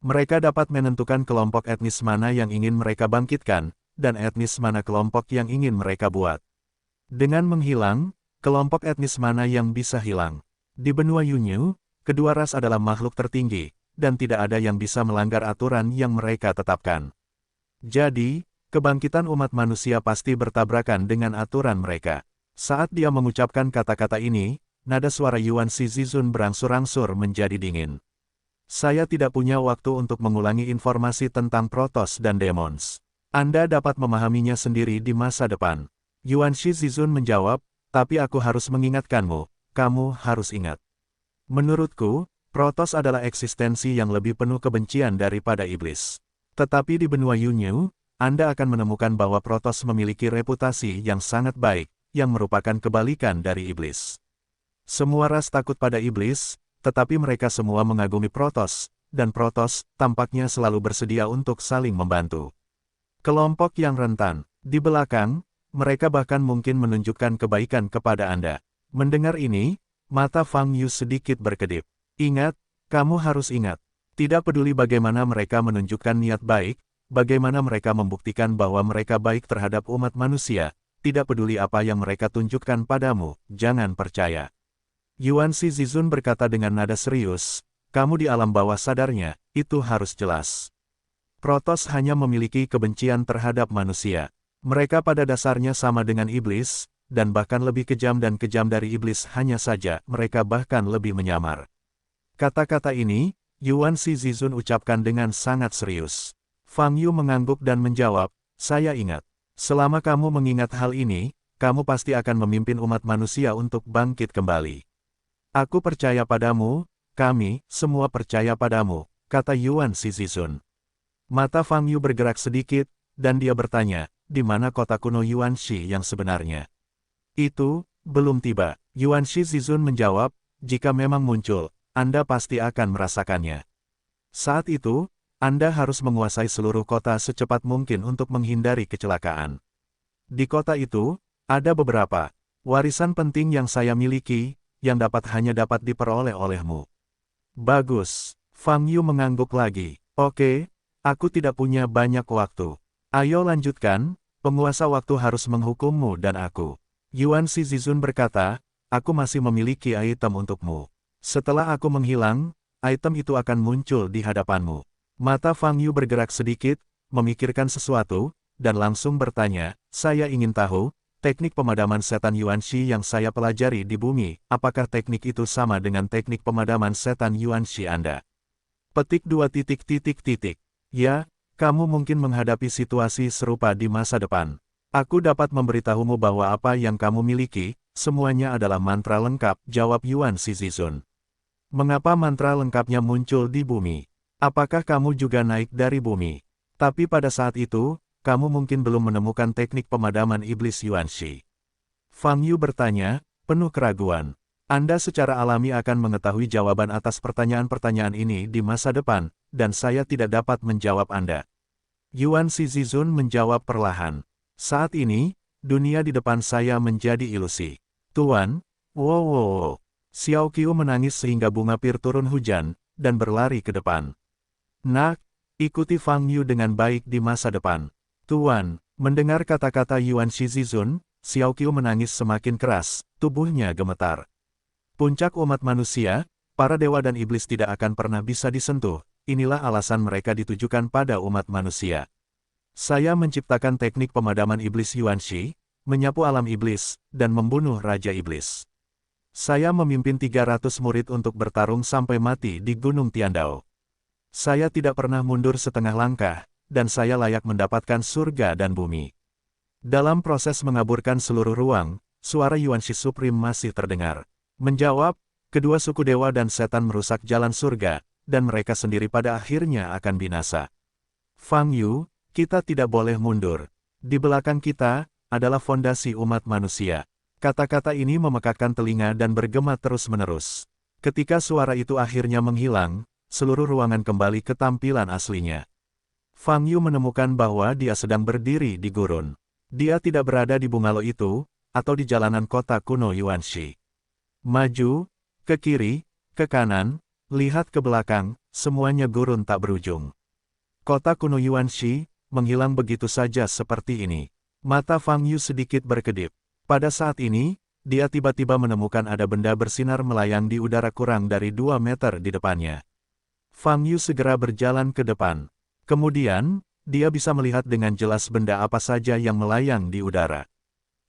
Mereka dapat menentukan kelompok etnis mana yang ingin mereka bangkitkan, dan etnis mana kelompok yang ingin mereka buat. Dengan menghilang, kelompok etnis mana yang bisa hilang? Di benua Yunyu, kedua ras adalah makhluk tertinggi, dan tidak ada yang bisa melanggar aturan yang mereka tetapkan. Jadi, kebangkitan umat manusia pasti bertabrakan dengan aturan mereka. Saat dia mengucapkan kata-kata ini, nada suara Yuan Shizizun berangsur-angsur menjadi dingin. Saya tidak punya waktu untuk mengulangi informasi tentang Protoss dan Demons. Anda dapat memahaminya sendiri di masa depan. Yuan Shizizun menjawab, tapi aku harus mengingatkanmu, kamu harus ingat. Menurutku, Protoss adalah eksistensi yang lebih penuh kebencian daripada iblis. Tetapi di benua Yunyu, Anda akan menemukan bahwa Protoss memiliki reputasi yang sangat baik, yang merupakan kebalikan dari iblis. Semua ras takut pada iblis, tetapi mereka semua mengagumi Protoss, dan Protoss tampaknya selalu bersedia untuk saling membantu. Kelompok yang rentan, di belakang, mereka bahkan mungkin menunjukkan kebaikan kepada Anda. Mendengar ini, mata Fang Yu sedikit berkedip. Ingat, kamu harus ingat. Tidak peduli bagaimana mereka menunjukkan niat baik, bagaimana mereka membuktikan bahwa mereka baik terhadap umat manusia, tidak peduli apa yang mereka tunjukkan padamu, jangan percaya. Yuan Shizizun berkata dengan nada serius, kamu di alam bawah sadarnya, itu harus jelas. Protoss hanya memiliki kebencian terhadap manusia. Mereka pada dasarnya sama dengan iblis, dan bahkan lebih kejam dan kejam dari iblis, hanya saja mereka bahkan lebih menyamar. Kata-kata ini, Yuan Shizizun ucapkan dengan sangat serius. Fang Yu mengangguk dan menjawab, saya ingat. Selama kamu mengingat hal ini, kamu pasti akan memimpin umat manusia untuk bangkit kembali. Aku percaya padamu, kami semua percaya padamu, kata Yuan Shizizun. Mata Fang Yu bergerak sedikit, dan dia bertanya, di mana kota kuno Yuanxi yang sebenarnya? Itu, belum tiba. Yuan Shizizun menjawab, jika memang muncul, Anda pasti akan merasakannya. Saat itu, Anda harus menguasai seluruh kota secepat mungkin untuk menghindari kecelakaan. Di kota itu, ada beberapa warisan penting yang saya miliki, yang hanya dapat diperoleh olehmu. Bagus. Fang Yu mengangguk lagi. Oke, aku tidak punya banyak waktu. Ayo lanjutkan, penguasa waktu harus menghukummu dan aku. Yuan Shizizun berkata, aku masih memiliki item untukmu. Setelah aku menghilang, item itu akan muncul di hadapanmu. Mata Fang Yu bergerak sedikit, memikirkan sesuatu, dan langsung bertanya, saya ingin tahu, teknik pemadaman setan Yuanxi yang saya pelajari di bumi, apakah teknik itu sama dengan teknik pemadaman setan Yuanxi Anda? Petik 2. Ya, kamu mungkin menghadapi situasi serupa di masa depan. Aku dapat memberitahumu bahwa apa yang kamu miliki, semuanya adalah mantra lengkap, jawab Yuan Shizizun. Mengapa mantra lengkapnya muncul di bumi? Apakah kamu juga naik dari bumi? Tapi pada saat itu, kamu mungkin belum menemukan teknik pemadaman iblis Yuanshi. Fang Yu bertanya, penuh keraguan. Anda secara alami akan mengetahui jawaban atas pertanyaan-pertanyaan ini di masa depan, dan saya tidak dapat menjawab Anda. Yuan Shizizun menjawab perlahan. Saat ini, dunia di depan saya menjadi ilusi. Tuan, wow. Xiao Qiu menangis sehingga bunga pir turun hujan, dan berlari ke depan. Nak, ikuti Fang Yu dengan baik di masa depan. Tuan, mendengar kata-kata Yuan Shizizun, Xiao Qiu menangis semakin keras, tubuhnya gemetar. Puncak umat manusia, para dewa dan iblis tidak akan pernah bisa disentuh, inilah alasan mereka ditujukan pada umat manusia. Saya menciptakan teknik pemadaman iblis Yuanshi, menyapu alam iblis, dan membunuh Raja Iblis. Saya memimpin 300 murid untuk bertarung sampai mati di Gunung Tiandao. Saya tidak pernah mundur setengah langkah, dan saya layak mendapatkan surga dan bumi. Dalam proses mengaburkan seluruh ruang, suara Yuanshi Supreme masih terdengar. Menjawab, kedua suku dewa dan setan merusak jalan surga, dan mereka sendiri pada akhirnya akan binasa. Fang Yu, kita tidak boleh mundur. Di belakang kita, adalah fondasi umat manusia. Kata-kata ini memekakkan telinga dan bergema terus-menerus. Ketika suara itu akhirnya menghilang, seluruh ruangan kembali ke tampilan aslinya. Fang Yu menemukan bahwa dia sedang berdiri di gurun. Dia tidak berada di bungalow itu, atau di jalanan kota kuno Yuanshi. Maju, ke kiri, ke kanan, lihat ke belakang, semuanya gurun tak berujung. Kota kuno Yuanshi, menghilang begitu saja seperti ini. Mata Fang Yu sedikit berkedip. Pada saat ini, dia tiba-tiba menemukan ada benda bersinar melayang di udara kurang dari 2 meter di depannya. Fang Yu segera berjalan ke depan. Kemudian, dia bisa melihat dengan jelas benda apa saja yang melayang di udara.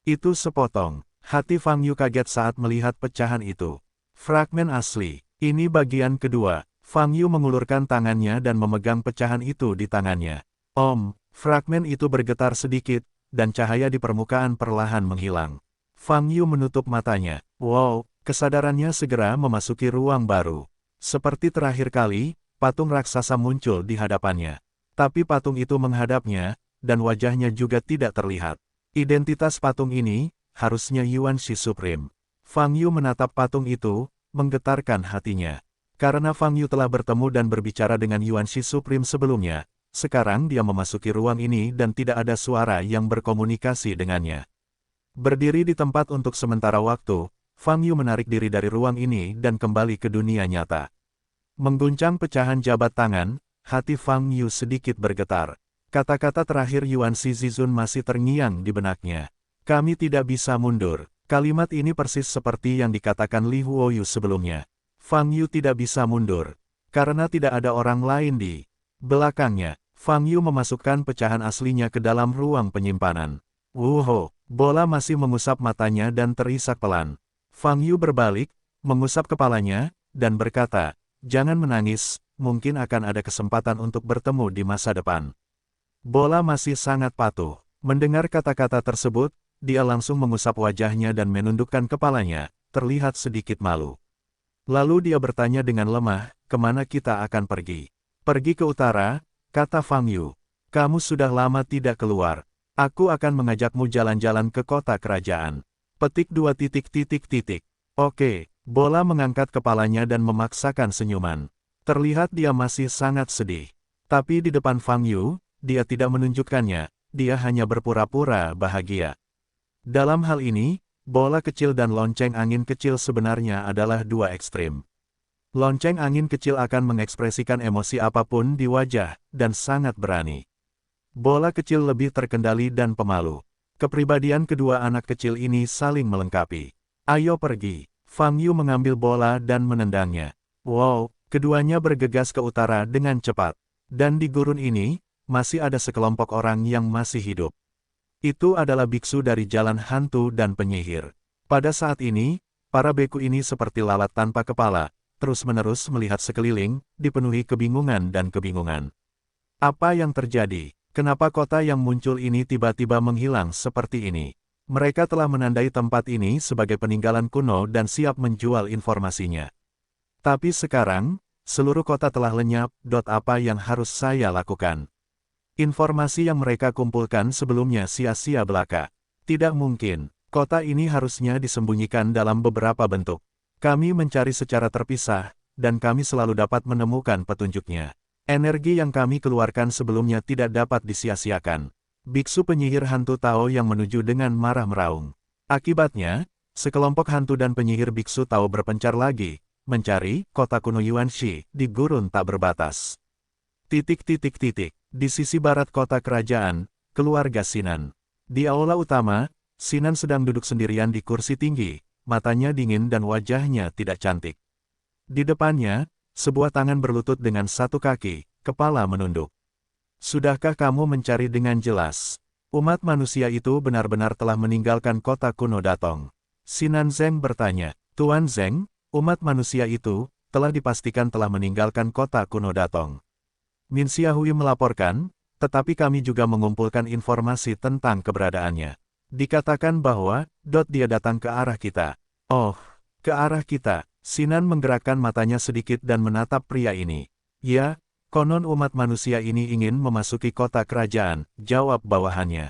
Itu sepotong. Hati Fang Yu kaget saat melihat pecahan itu. Fragmen asli. Ini bagian kedua. Fang Yu mengulurkan tangannya dan memegang pecahan itu di tangannya. Fragmen itu bergetar sedikit, dan cahaya di permukaan perlahan menghilang. Fang Yu menutup matanya. Wow, kesadarannya segera memasuki ruang baru. Seperti terakhir kali, patung raksasa muncul di hadapannya. Tapi patung itu menghadapnya, dan wajahnya juga tidak terlihat. Identitas patung ini, harusnya Yuanshi Supreme. Fang Yu menatap patung itu, menggetarkan hatinya. Karena Fang Yu telah bertemu dan berbicara dengan Yuanshi Supreme sebelumnya, sekarang dia memasuki ruang ini dan tidak ada suara yang berkomunikasi dengannya. Berdiri di tempat untuk sementara waktu, Fang Yu menarik diri dari ruang ini dan kembali ke dunia nyata. Mengguncang pecahan jabat tangan, hati Fang Yu sedikit bergetar. Kata-kata terakhir Yuan Shizizun masih terngiang di benaknya. Kami tidak bisa mundur. Kalimat ini persis seperti yang dikatakan Li Huoyu sebelumnya. Fang Yu tidak bisa mundur. Karena tidak ada orang lain di belakangnya. Fang Yu memasukkan pecahan aslinya ke dalam ruang penyimpanan. Wuho, bola masih mengusap matanya dan terisak pelan. Fang Yu berbalik, mengusap kepalanya, dan berkata, jangan menangis, mungkin akan ada kesempatan untuk bertemu di masa depan. Bola masih sangat patuh. Mendengar kata-kata tersebut, dia langsung mengusap wajahnya dan menundukkan kepalanya, terlihat sedikit malu. Lalu dia bertanya dengan lemah, kemana kita akan pergi? Pergi ke utara, kata Fang Yu. Kamu sudah lama tidak keluar. Aku akan mengajakmu jalan-jalan ke kota kerajaan. Petik 2 titik. Oke, bola mengangkat kepalanya dan memaksakan senyuman. Terlihat dia masih sangat sedih. Tapi di depan Fang Yu, dia tidak menunjukkannya, dia hanya berpura-pura bahagia. Dalam hal ini, bola kecil dan lonceng angin kecil sebenarnya adalah dua ekstrim. Lonceng angin kecil akan mengekspresikan emosi apapun di wajah, dan sangat berani. Bola kecil lebih terkendali dan pemalu. Kepribadian kedua anak kecil ini saling melengkapi. Ayo pergi. Fang Yu mengambil bola dan menendangnya. Wow, keduanya bergegas ke utara dengan cepat. Dan di gurun ini, masih ada sekelompok orang yang masih hidup. Itu adalah biksu dari jalan hantu dan penyihir. Pada saat ini, para beku ini seperti lalat tanpa kepala, terus-menerus melihat sekeliling, dipenuhi kebingungan dan kebingungan. Apa yang terjadi? Kenapa kota yang muncul ini tiba-tiba menghilang seperti ini? Mereka telah menandai tempat ini sebagai peninggalan kuno dan siap menjual informasinya. Tapi sekarang, seluruh kota telah lenyap. Apa yang harus saya lakukan? Informasi yang mereka kumpulkan sebelumnya sia-sia belaka. Tidak mungkin, kota ini harusnya disembunyikan dalam beberapa bentuk. Kami mencari secara terpisah, dan kami selalu dapat menemukan petunjuknya. Energi yang kami keluarkan sebelumnya tidak dapat disia-siakan. Biksu penyihir hantu Tao yang menuju dengan marah meraung. Akibatnya, sekelompok hantu dan penyihir biksu Tao berpencar lagi, mencari kota kuno Yuanxi di gurun tak berbatas. Di sisi barat kota kerajaan, keluarga Sinan. Di aula utama, Sinan sedang duduk sendirian di kursi tinggi, matanya dingin dan wajahnya tidak cantik. Di depannya, sebuah tangan berlutut dengan satu kaki, kepala menunduk. Sudahkah kamu mencari dengan jelas? Umat manusia itu benar-benar telah meninggalkan kota kuno Datong. Sinan Zeng bertanya, Tuan Zeng, umat manusia itu telah dipastikan telah meninggalkan kota kuno Datong. Min Xiaohui melaporkan, tetapi kami juga mengumpulkan informasi tentang keberadaannya. Dikatakan bahwa, dia datang ke arah kita. Oh, ke arah kita. Sinan menggerakkan matanya sedikit dan menatap pria ini. Ya, konon umat manusia ini ingin memasuki kota kerajaan, jawab bawahannya.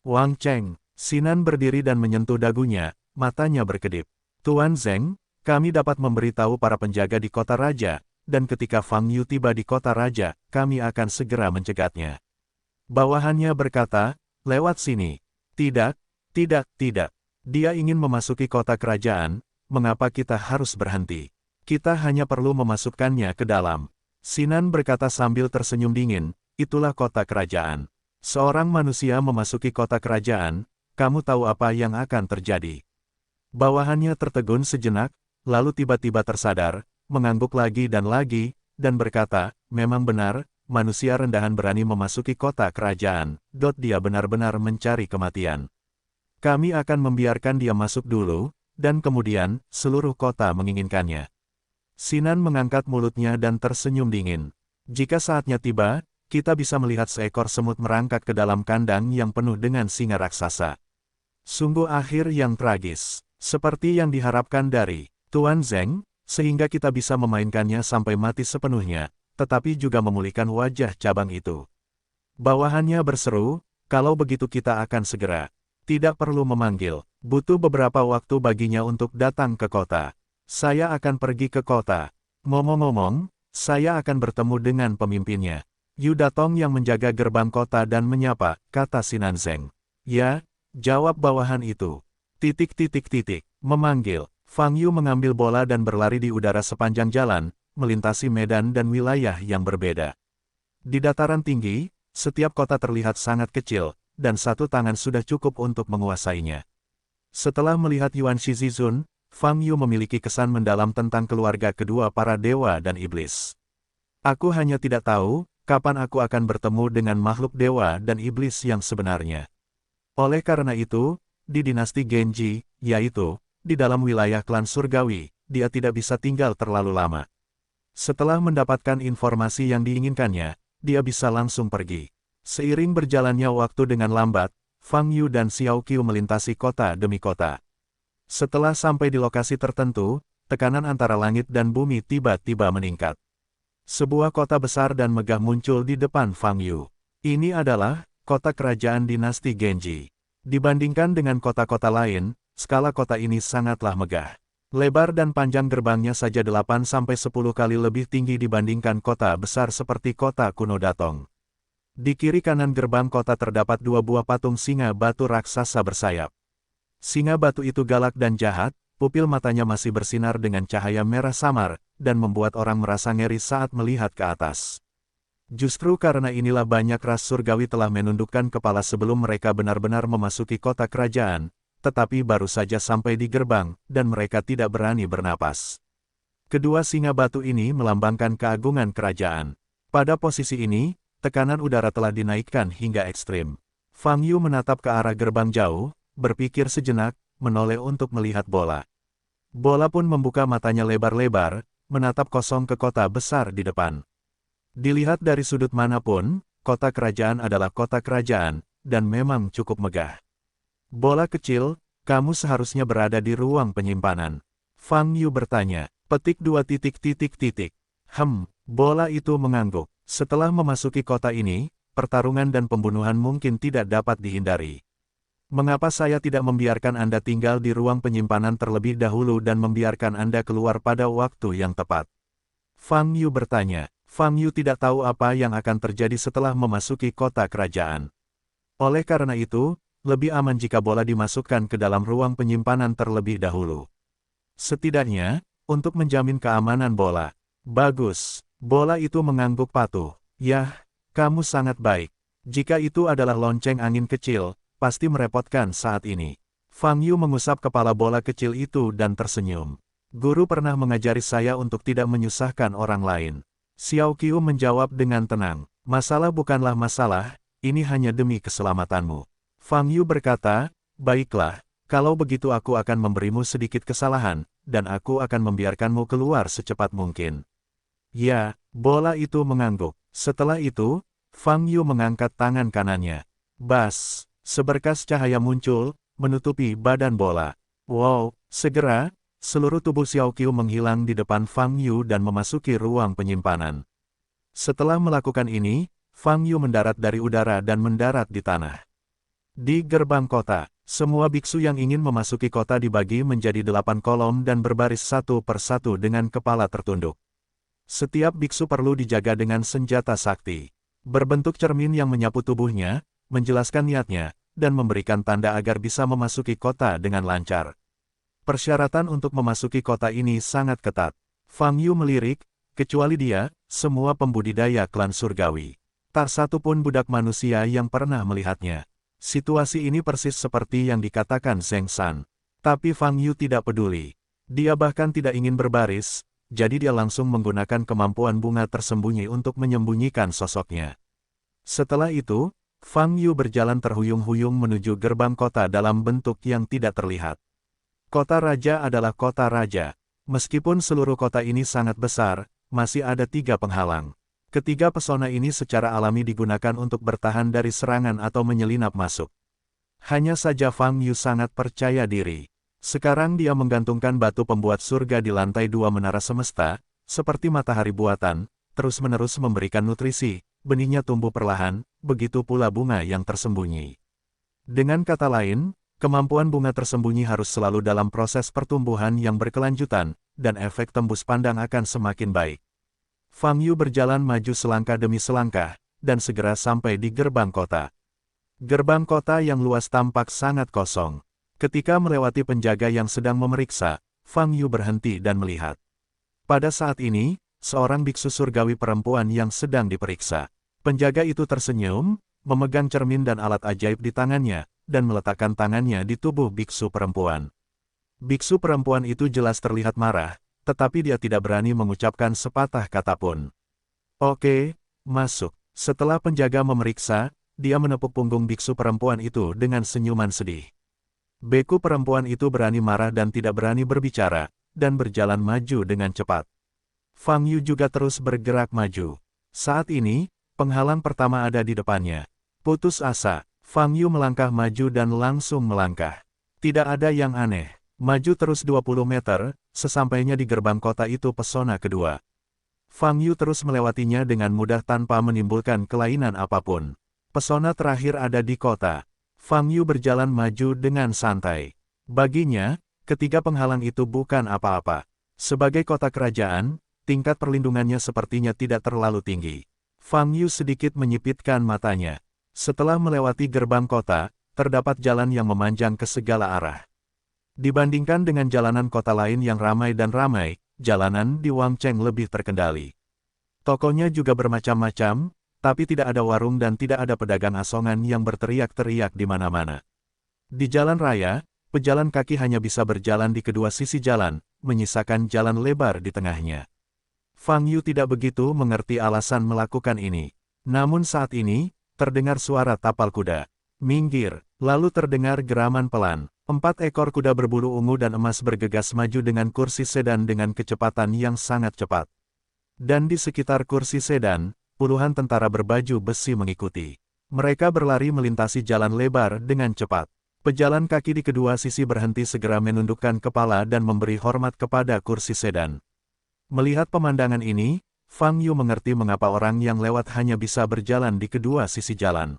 Wang Cheng, Sinan berdiri dan menyentuh dagunya, matanya berkedip. Tuan Zeng, kami dapat memberitahu para penjaga di kota raja, dan ketika Fang Yu tiba di kota raja, kami akan segera mencegatnya. Bawahannya berkata, lewat sini. Tidak. Dia ingin memasuki kota kerajaan, mengapa kita harus berhenti? Kita hanya perlu memasukkannya ke dalam. Sinan berkata sambil tersenyum dingin, itulah kota kerajaan. Seorang manusia memasuki kota kerajaan, kamu tahu apa yang akan terjadi. Bawahannya tertegun sejenak, lalu tiba-tiba tersadar, mengangguk lagi, dan berkata, memang benar, manusia rendahan berani memasuki kota kerajaan. Dia benar-benar mencari kematian. Kami akan membiarkan dia masuk dulu, dan kemudian, seluruh kota menginginkannya. Sinan mengangkat mulutnya dan tersenyum dingin. Jika saatnya tiba, kita bisa melihat seekor semut merangkak ke dalam kandang yang penuh dengan singa raksasa. Sungguh akhir yang tragis, seperti yang diharapkan dari Tuan Zeng, sehingga kita bisa memainkannya sampai mati sepenuhnya, tetapi juga memulihkan wajah cabang itu. Bawahannya berseru, kalau begitu kita akan segera. Tidak perlu memanggil, butuh beberapa waktu baginya untuk datang ke kota. Saya akan pergi ke kota. Ngomong-ngomong, saya akan bertemu dengan pemimpinnya. Yu Datong yang menjaga gerbang kota dan menyapa, kata Sinan Zeng. Ya, jawab bawahan itu. Memanggil. Fang Yu mengambil bola dan berlari di udara sepanjang jalan, melintasi medan dan wilayah yang berbeda. Di dataran tinggi, setiap kota terlihat sangat kecil, dan satu tangan sudah cukup untuk menguasainya. Setelah melihat Yuan Shizizun, Fang Yu memiliki kesan mendalam tentang keluarga kedua para dewa dan iblis. Aku hanya tidak tahu, kapan aku akan bertemu dengan makhluk dewa dan iblis yang sebenarnya. Oleh karena itu, di dinasti Genji, yaitu, di dalam wilayah klan surgawi, dia tidak bisa tinggal terlalu lama. Setelah mendapatkan informasi yang diinginkannya, dia bisa langsung pergi. Seiring berjalannya waktu dengan lambat, Fang Yu dan Xiao Qiu melintasi kota demi kota. Setelah sampai di lokasi tertentu, tekanan antara langit dan bumi tiba-tiba meningkat. Sebuah kota besar dan megah muncul di depan Fang Yu. Ini adalah kota kerajaan dinasti Genji. Dibandingkan dengan kota-kota lain, skala kota ini sangatlah megah. Lebar dan panjang gerbangnya saja 8-10 kali lebih tinggi dibandingkan kota besar seperti kota kuno Datong. Di kiri kanan gerbang kota terdapat 2 buah patung singa batu raksasa bersayap. Singa batu itu galak dan jahat, pupil matanya masih bersinar dengan cahaya merah samar, dan membuat orang merasa ngeri saat melihat ke atas. Justru karena inilah banyak ras surgawi telah menundukkan kepala sebelum mereka benar-benar memasuki kota kerajaan, tetapi baru saja sampai di gerbang, dan mereka tidak berani bernapas. Kedua singa batu ini melambangkan keagungan kerajaan. Pada posisi ini, tekanan udara telah dinaikkan hingga ekstrim. Fang Yu menatap ke arah gerbang jauh, berpikir sejenak, menoleh untuk melihat bola. Bola pun membuka matanya lebar-lebar, menatap kosong ke kota besar di depan. Dilihat dari sudut manapun, kota kerajaan adalah kota kerajaan, dan memang cukup megah. Bola kecil, kamu seharusnya berada di ruang penyimpanan. Fang Yu bertanya, petik 2 ... Bola itu mengangguk. Setelah memasuki kota ini, pertarungan dan pembunuhan mungkin tidak dapat dihindari. Mengapa saya tidak membiarkan Anda tinggal di ruang penyimpanan terlebih dahulu dan membiarkan Anda keluar pada waktu yang tepat? Fang Yu bertanya. Fang Yu tidak tahu apa yang akan terjadi setelah memasuki kota kerajaan. Oleh karena itu, lebih aman jika bola dimasukkan ke dalam ruang penyimpanan terlebih dahulu. Setidaknya, untuk menjamin keamanan bola. Bagus, bola itu mengangguk patuh. Yah, kamu sangat baik. Jika itu adalah lonceng angin kecil, pasti merepotkan saat ini. Fang Yu mengusap kepala bola kecil itu dan tersenyum. Guru pernah mengajari saya untuk tidak menyusahkan orang lain. Xiao Qiu menjawab dengan tenang. Masalah bukanlah masalah, ini hanya demi keselamatanmu. Fang Yu berkata, baiklah, kalau begitu aku akan memberimu sedikit kesalahan, dan aku akan membiarkanmu keluar secepat mungkin. Ya, bola itu mengangguk. Setelah itu, Fang Yu mengangkat tangan kanannya. Bas! Seberkas cahaya muncul, menutupi badan bola. Wow, segera, seluruh tubuh Xiao Qiu menghilang di depan Fang Yu dan memasuki ruang penyimpanan. Setelah melakukan ini, Fang Yu mendarat dari udara dan mendarat di tanah. Di gerbang kota, semua biksu yang ingin memasuki kota dibagi menjadi 8 kolom dan berbaris satu persatu dengan kepala tertunduk. Setiap biksu perlu dijaga dengan senjata sakti. Berbentuk cermin yang menyapu tubuhnya, menjelaskan niatnya, dan memberikan tanda agar bisa memasuki kota dengan lancar. Persyaratan untuk memasuki kota ini sangat ketat. Fang Yu melirik, kecuali dia, semua pembudidaya klan surgawi. Tak satu pun budak manusia yang pernah melihatnya. Situasi ini persis seperti yang dikatakan Zheng San. Tapi Fang Yu tidak peduli. Dia bahkan tidak ingin berbaris, jadi dia langsung menggunakan kemampuan bunga tersembunyi untuk menyembunyikan sosoknya. Setelah itu, Fang Yu berjalan terhuyung-huyung menuju gerbang kota dalam bentuk yang tidak terlihat. Kota raja adalah kota raja. Meskipun seluruh kota ini sangat besar, masih ada 3 penghalang. Ketiga pesona ini secara alami digunakan untuk bertahan dari serangan atau menyelinap masuk. Hanya saja Fang Yu sangat percaya diri. Sekarang dia menggantungkan batu pembuat surga di lantai 2 menara semesta, seperti matahari buatan, terus-menerus memberikan nutrisi. Benihnya tumbuh perlahan, begitu pula bunga yang tersembunyi. Dengan kata lain, kemampuan bunga tersembunyi harus selalu dalam proses pertumbuhan yang berkelanjutan, dan efek tembus pandang akan semakin baik. Fang Yu berjalan maju selangkah demi selangkah, dan segera sampai di gerbang kota. Gerbang kota yang luas tampak sangat kosong. Ketika melewati penjaga yang sedang memeriksa, Fang Yu berhenti dan melihat. Pada saat ini, seorang biksu surgawi perempuan yang sedang diperiksa. Penjaga itu tersenyum, memegang cermin dan alat ajaib di tangannya, dan meletakkan tangannya di tubuh biksu perempuan. Biksu perempuan itu jelas terlihat marah, tetapi dia tidak berani mengucapkan sepatah kata pun. Oke, masuk. Setelah penjaga memeriksa, dia menepuk punggung biksu perempuan itu dengan senyuman sedih. Beku perempuan itu berani marah dan tidak berani berbicara, dan berjalan maju dengan cepat. Fang Yu juga terus bergerak maju. Saat ini, penghalang pertama ada di depannya. Putus asa, Fang Yu melangkah maju dan langsung melangkah. Tidak ada yang aneh. Maju terus 20 meter, sesampainya di gerbang kota itu pesona kedua. Fang Yu terus melewatinya dengan mudah tanpa menimbulkan kelainan apapun. Pesona terakhir ada di kota. Fang Yu berjalan maju dengan santai. Baginya, ketiga penghalang itu bukan apa-apa. Sebagai kota kerajaan, tingkat perlindungannya sepertinya tidak terlalu tinggi. Fang Yu sedikit menyipitkan matanya. Setelah melewati gerbang kota, terdapat jalan yang memanjang ke segala arah. Dibandingkan dengan jalanan kota lain yang ramai dan ramai, jalanan di Wangcheng lebih terkendali. Tokonya juga bermacam-macam, tapi tidak ada warung dan tidak ada pedagang asongan yang berteriak-teriak di mana-mana. Di jalan raya, pejalan kaki hanya bisa berjalan di kedua sisi jalan, menyisakan jalan lebar di tengahnya. Fang Yu tidak begitu mengerti alasan melakukan ini. Namun saat ini, terdengar suara tapal kuda. Minggir, lalu terdengar geraman pelan. 4 ekor kuda berbulu ungu dan emas bergegas maju dengan kursi sedan dengan kecepatan yang sangat cepat. Dan di sekitar kursi sedan, puluhan tentara berbaju besi mengikuti. Mereka berlari melintasi jalan lebar dengan cepat. Pejalan kaki di kedua sisi berhenti segera menundukkan kepala dan memberi hormat kepada kursi sedan. Melihat pemandangan ini, Fang Yu mengerti mengapa orang yang lewat hanya bisa berjalan di kedua sisi jalan.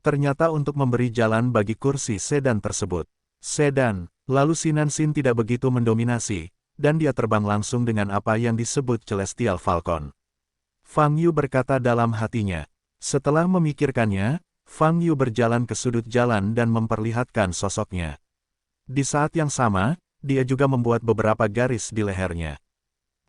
Ternyata untuk memberi jalan bagi kursi sedan tersebut. Sedan, lalu Sinansin tidak begitu mendominasi, dan dia terbang langsung dengan apa yang disebut Celestial Falcon. Fang Yu berkata dalam hatinya. Setelah memikirkannya, Fang Yu berjalan ke sudut jalan dan memperlihatkan sosoknya. Di saat yang sama, dia juga membuat beberapa garis di lehernya.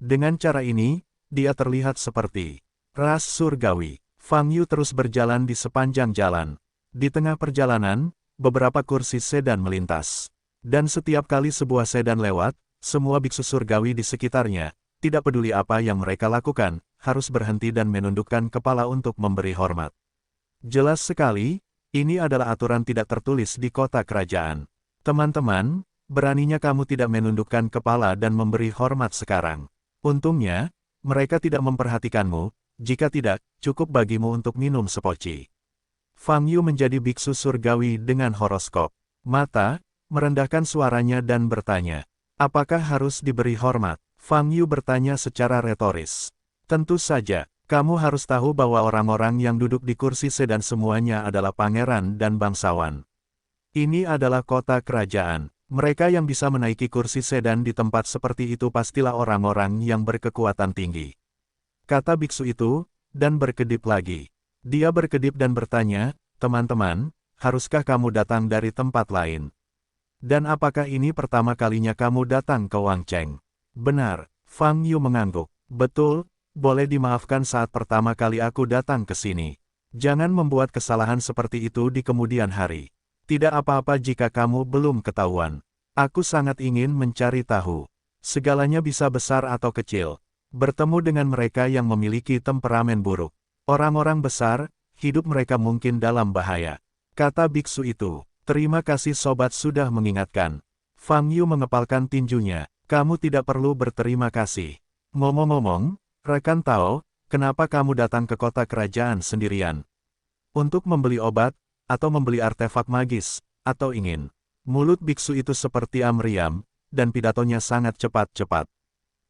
Dengan cara ini, dia terlihat seperti ras surgawi. Fang Yu terus berjalan di sepanjang jalan. Di tengah perjalanan, beberapa kursi sedan melintas. Dan setiap kali sebuah sedan lewat, semua biksu surgawi di sekitarnya, tidak peduli apa yang mereka lakukan, harus berhenti dan menundukkan kepala untuk memberi hormat. Jelas sekali, ini adalah aturan tidak tertulis di kota kerajaan. Teman-teman, beraninya kamu tidak menundukkan kepala dan memberi hormat sekarang. Untungnya, mereka tidak memperhatikanmu, jika tidak, cukup bagimu untuk minum sepoci. Fang Yu menjadi biksu surgawi dengan horoskop mata, merendahkan suaranya dan bertanya, apakah harus diberi hormat? Fang Yu bertanya secara retoris. Tentu saja, kamu harus tahu bahwa orang-orang yang duduk di kursi sedan semuanya adalah pangeran dan bangsawan. Ini adalah kota kerajaan. Mereka yang bisa menaiki kursi sedan di tempat seperti itu pastilah orang-orang yang berkekuatan tinggi. Kata biksu itu, dan berkedip lagi. Dia berkedip dan bertanya, teman-teman, haruskah kamu datang dari tempat lain? Dan apakah ini pertama kalinya kamu datang ke Wangcheng? Benar, Fang Yu mengangguk. Betul, boleh dimaafkan saat pertama kali aku datang ke sini. Jangan membuat kesalahan seperti itu di kemudian hari. Tidak apa-apa jika kamu belum ketahuan. Aku sangat ingin mencari tahu. Segalanya bisa besar atau kecil. Bertemu dengan mereka yang memiliki temperamen buruk. Orang-orang besar, hidup mereka mungkin dalam bahaya. Kata biksu itu. Terima kasih sobat sudah mengingatkan. Fang Yu mengepalkan tinjunya. Kamu tidak perlu berterima kasih. Ngomong-ngomong, rekan Tao, kenapa kamu datang ke kota kerajaan sendirian? Untuk membeli obat, atau membeli artefak magis, atau ingin. Mulut biksu itu seperti amriam, dan pidatonya sangat cepat-cepat.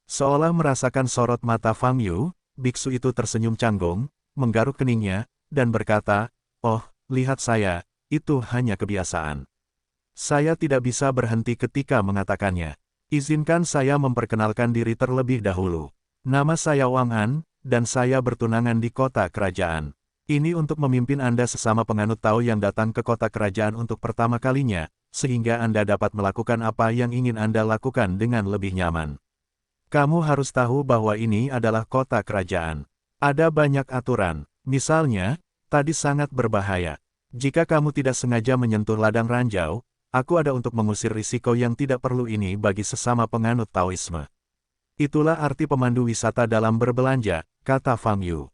Seolah merasakan sorot mata Fang Yu, biksu itu tersenyum canggung, menggaruk keningnya, dan berkata, oh, lihat saya, itu hanya kebiasaan. Saya tidak bisa berhenti ketika mengatakannya. Izinkan saya memperkenalkan diri terlebih dahulu. Nama saya Wang An, dan saya bertunangan di kota kerajaan. Ini untuk memimpin Anda sesama penganut Tao yang datang ke kota kerajaan untuk pertama kalinya, sehingga Anda dapat melakukan apa yang ingin Anda lakukan dengan lebih nyaman. Kamu harus tahu bahwa ini adalah kota kerajaan. Ada banyak aturan, misalnya, tadi sangat berbahaya. Jika kamu tidak sengaja menyentuh ladang ranjau, aku ada untuk mengusir risiko yang tidak perlu ini bagi sesama penganut Taoisme. Itulah arti pemandu wisata dalam berbelanja, kata Fang Yu.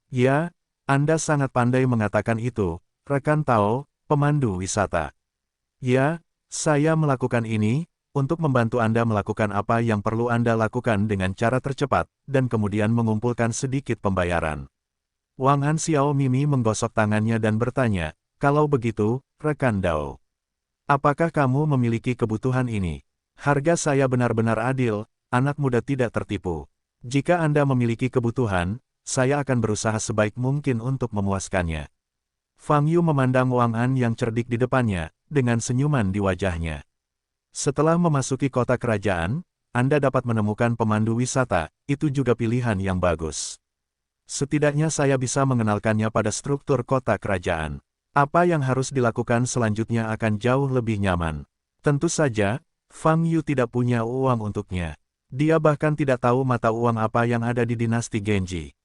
Ya, Anda sangat pandai mengatakan itu, rekan Tao, pemandu wisata. Ya, saya melakukan ini, untuk membantu Anda melakukan apa yang perlu Anda lakukan dengan cara tercepat, dan kemudian mengumpulkan sedikit pembayaran. Wang Han Xiao Mimi menggosok tangannya dan bertanya, kalau begitu, rekan Dao, apakah kamu memiliki kebutuhan ini? Harga saya benar-benar adil, anak muda tidak tertipu. Jika Anda memiliki kebutuhan, saya akan berusaha sebaik mungkin untuk memuaskannya. Fang Yu memandang Wang An yang cerdik di depannya, dengan senyuman di wajahnya. Setelah memasuki kota kerajaan, Anda dapat menemukan pemandu wisata, itu juga pilihan yang bagus. Setidaknya saya bisa mengenalkannya pada struktur kota kerajaan. Apa yang harus dilakukan selanjutnya akan jauh lebih nyaman. Tentu saja, Fang Yu tidak punya uang untuknya. Dia bahkan tidak tahu mata uang apa yang ada di dinasti Genji.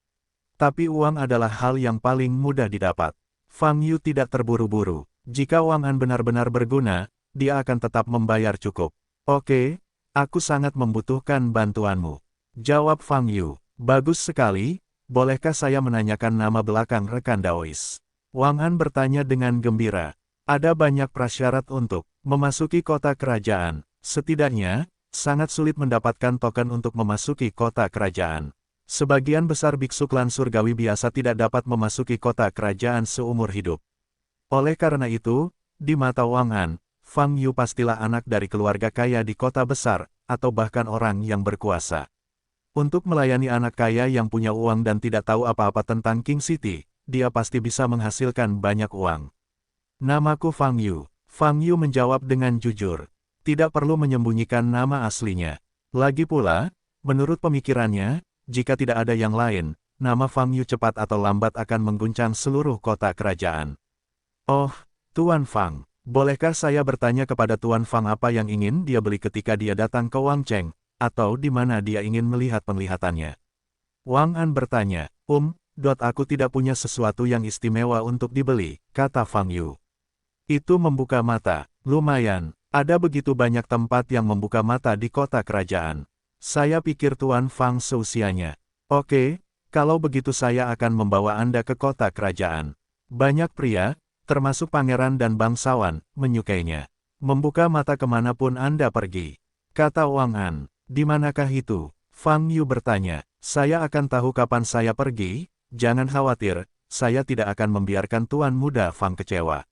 Tapi uang adalah hal yang paling mudah didapat. Fang Yu tidak terburu-buru. Jika Wang An benar-benar berguna, dia akan tetap membayar cukup. Oke, aku sangat membutuhkan bantuanmu. Jawab Fang Yu. Bagus sekali, bolehkah saya menanyakan nama belakang rekan Daois? Wang An bertanya dengan gembira. Ada banyak prasyarat untuk memasuki kota kerajaan. Setidaknya, sangat sulit mendapatkan token untuk memasuki kota kerajaan. Sebagian besar biksu klan surgawi biasa tidak dapat memasuki kota kerajaan seumur hidup. Oleh karena itu, di mata Wang An, Fang Yu pastilah anak dari keluarga kaya di kota besar, atau bahkan orang yang berkuasa. Untuk melayani anak kaya yang punya uang dan tidak tahu apa-apa tentang King City, dia pasti bisa menghasilkan banyak uang. Namaku Fang Yu. Fang Yu menjawab dengan jujur. Tidak perlu menyembunyikan nama aslinya. Lagi pula, menurut pemikirannya, jika tidak ada yang lain, nama Fang Yu cepat atau lambat akan mengguncang seluruh kota kerajaan. Oh, Tuan Fang, bolehkah saya bertanya kepada Tuan Fang apa yang ingin dia beli ketika dia datang ke Wang Cheng, atau di mana dia ingin melihat penglihatannya? Wang An bertanya, aku tidak punya sesuatu yang istimewa untuk dibeli, kata Fang Yu. Itu membuka mata, lumayan, ada begitu banyak tempat yang membuka mata di kota kerajaan. Saya pikir Tuan Fang seusianya. Oke, kalau begitu saya akan membawa Anda ke kota kerajaan. Banyak pria, termasuk pangeran dan bangsawan, menyukainya. Membuka mata kemanapun Anda pergi. Kata Wang An, di manakah itu? Fang Yu bertanya, saya akan tahu kapan saya pergi, jangan khawatir, saya tidak akan membiarkan Tuan Muda Fang kecewa.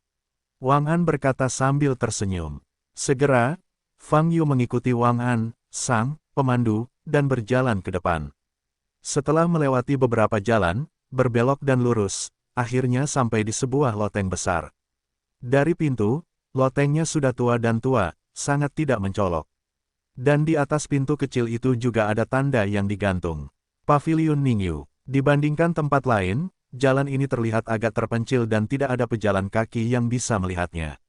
Wang An berkata sambil tersenyum. Segera, Fang Yu mengikuti Wang An, sang pemandu, dan berjalan ke depan. Setelah melewati beberapa jalan, berbelok dan lurus, akhirnya sampai di sebuah loteng besar. Dari pintu, lotengnya sudah tua dan tua, sangat tidak mencolok. Dan di atas pintu kecil itu juga ada tanda yang digantung. Pavilion Ningyu. Dibandingkan tempat lain, jalan ini terlihat agak terpencil dan tidak ada pejalan kaki yang bisa melihatnya.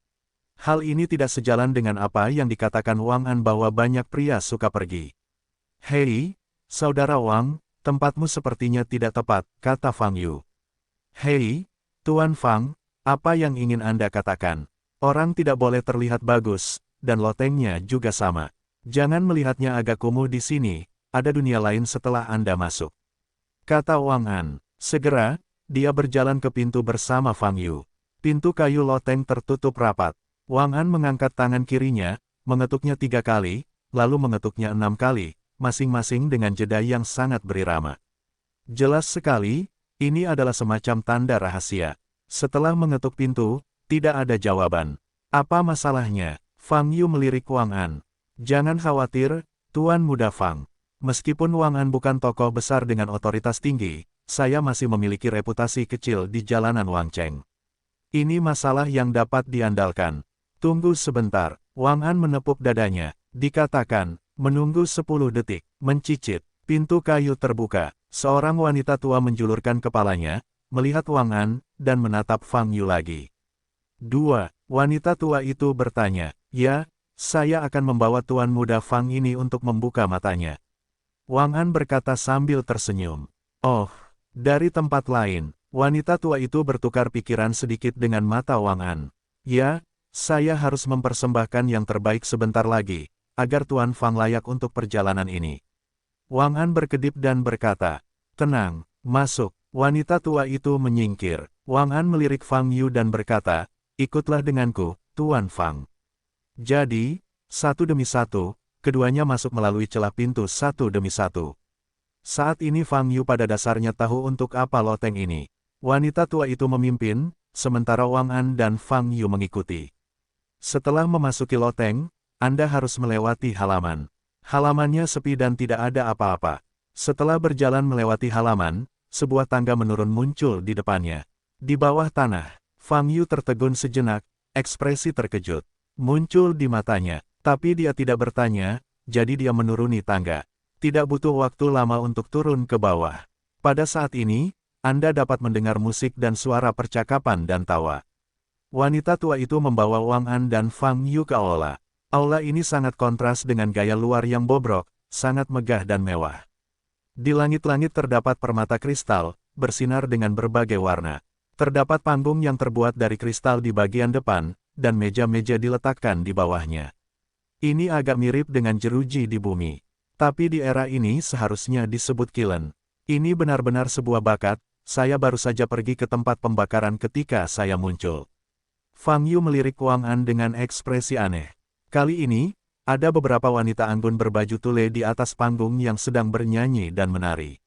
Hal ini tidak sejalan dengan apa yang dikatakan Wang An bahwa banyak pria suka pergi. Hei, saudara Wang, tempatmu sepertinya tidak tepat, kata Fang Yu. Hei, Tuan Fang, apa yang ingin Anda katakan? Orang tidak boleh terlihat bagus, dan lotengnya juga sama. Jangan melihatnya agak kumuh di sini, ada dunia lain setelah Anda masuk. Kata Wang An. Segera, dia berjalan ke pintu bersama Fang Yu. Pintu kayu loteng tertutup rapat. Wang An mengangkat tangan kirinya, mengetuknya 3 kali, lalu mengetuknya 6 kali, masing-masing dengan jeda yang sangat berirama. Jelas sekali, ini adalah semacam tanda rahasia. Setelah mengetuk pintu, tidak ada jawaban. Apa masalahnya? Fang Yu melirik Wang An. Jangan khawatir, Tuan Muda Fang. Meskipun Wang An bukan tokoh besar dengan otoritas tinggi, saya masih memiliki reputasi kecil di jalanan Wang Cheng. Ini masalah yang dapat diandalkan. Tunggu sebentar, Wang An menepuk dadanya, dikatakan, menunggu 10 detik, mencicit, pintu kayu terbuka, seorang wanita tua menjulurkan kepalanya, melihat Wang An, dan menatap Fang Yu lagi. 2. Wanita tua itu bertanya, ya, saya akan membawa Tuan Muda Fang ini untuk membuka matanya. Wang An berkata sambil tersenyum. Oh, dari tempat lain, wanita tua itu bertukar pikiran sedikit dengan mata Wang An. Ya, saya harus mempersembahkan yang terbaik sebentar lagi, agar Tuan Fang layak untuk perjalanan ini. Wang An berkedip dan berkata, tenang, masuk. Wanita tua itu menyingkir. Wang An melirik Fang Yu dan berkata, ikutlah denganku, Tuan Fang. Jadi, satu demi satu, keduanya masuk melalui celah pintu satu demi satu. Saat ini Fang Yu pada dasarnya tahu untuk apa loteng ini. Wanita tua itu memimpin, sementara Wang An dan Fang Yu mengikuti. Setelah memasuki loteng, Anda harus melewati halaman. Halamannya sepi dan tidak ada apa-apa. Setelah berjalan melewati halaman, sebuah tangga menurun muncul di depannya. Di bawah tanah, Fang Yu tertegun sejenak, ekspresi terkejut muncul di matanya, tapi dia tidak bertanya, jadi dia menuruni tangga. Tidak butuh waktu lama untuk turun ke bawah. Pada saat ini, Anda dapat mendengar musik dan suara percakapan dan tawa. Wanita tua itu membawa Wang An dan Fang Yu ke aula. Aula ini sangat kontras dengan gaya luar yang bobrok, sangat megah dan mewah. Di langit-langit terdapat permata kristal, bersinar dengan berbagai warna. Terdapat panggung yang terbuat dari kristal di bagian depan, dan meja-meja diletakkan di bawahnya. Ini agak mirip dengan jeruji di bumi. Tapi di era ini seharusnya disebut kilen. Ini benar-benar sebuah bakat, saya baru saja pergi ke tempat pembakaran ketika saya muncul. Fang Yu melirik Wang An dengan ekspresi aneh. Kali ini, ada beberapa wanita anggun berbaju tule di atas panggung yang sedang bernyanyi dan menari.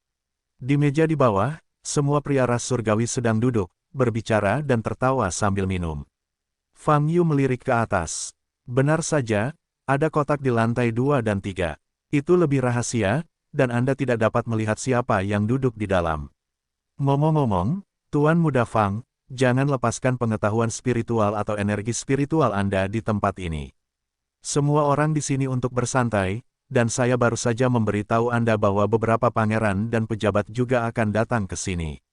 Di meja di bawah, semua pria ras surgawi sedang duduk, berbicara dan tertawa sambil minum. Fang Yu melirik ke atas. Benar saja, ada kotak di lantai 2 dan 3. Itu lebih rahasia, dan Anda tidak dapat melihat siapa yang duduk di dalam. Ngomong-ngomong, Tuan Muda Fang, jangan lepaskan pengetahuan spiritual atau energi spiritual Anda di tempat ini. Semua orang di sini untuk bersantai, dan saya baru saja memberitahu Anda bahwa beberapa pangeran dan pejabat juga akan datang ke sini.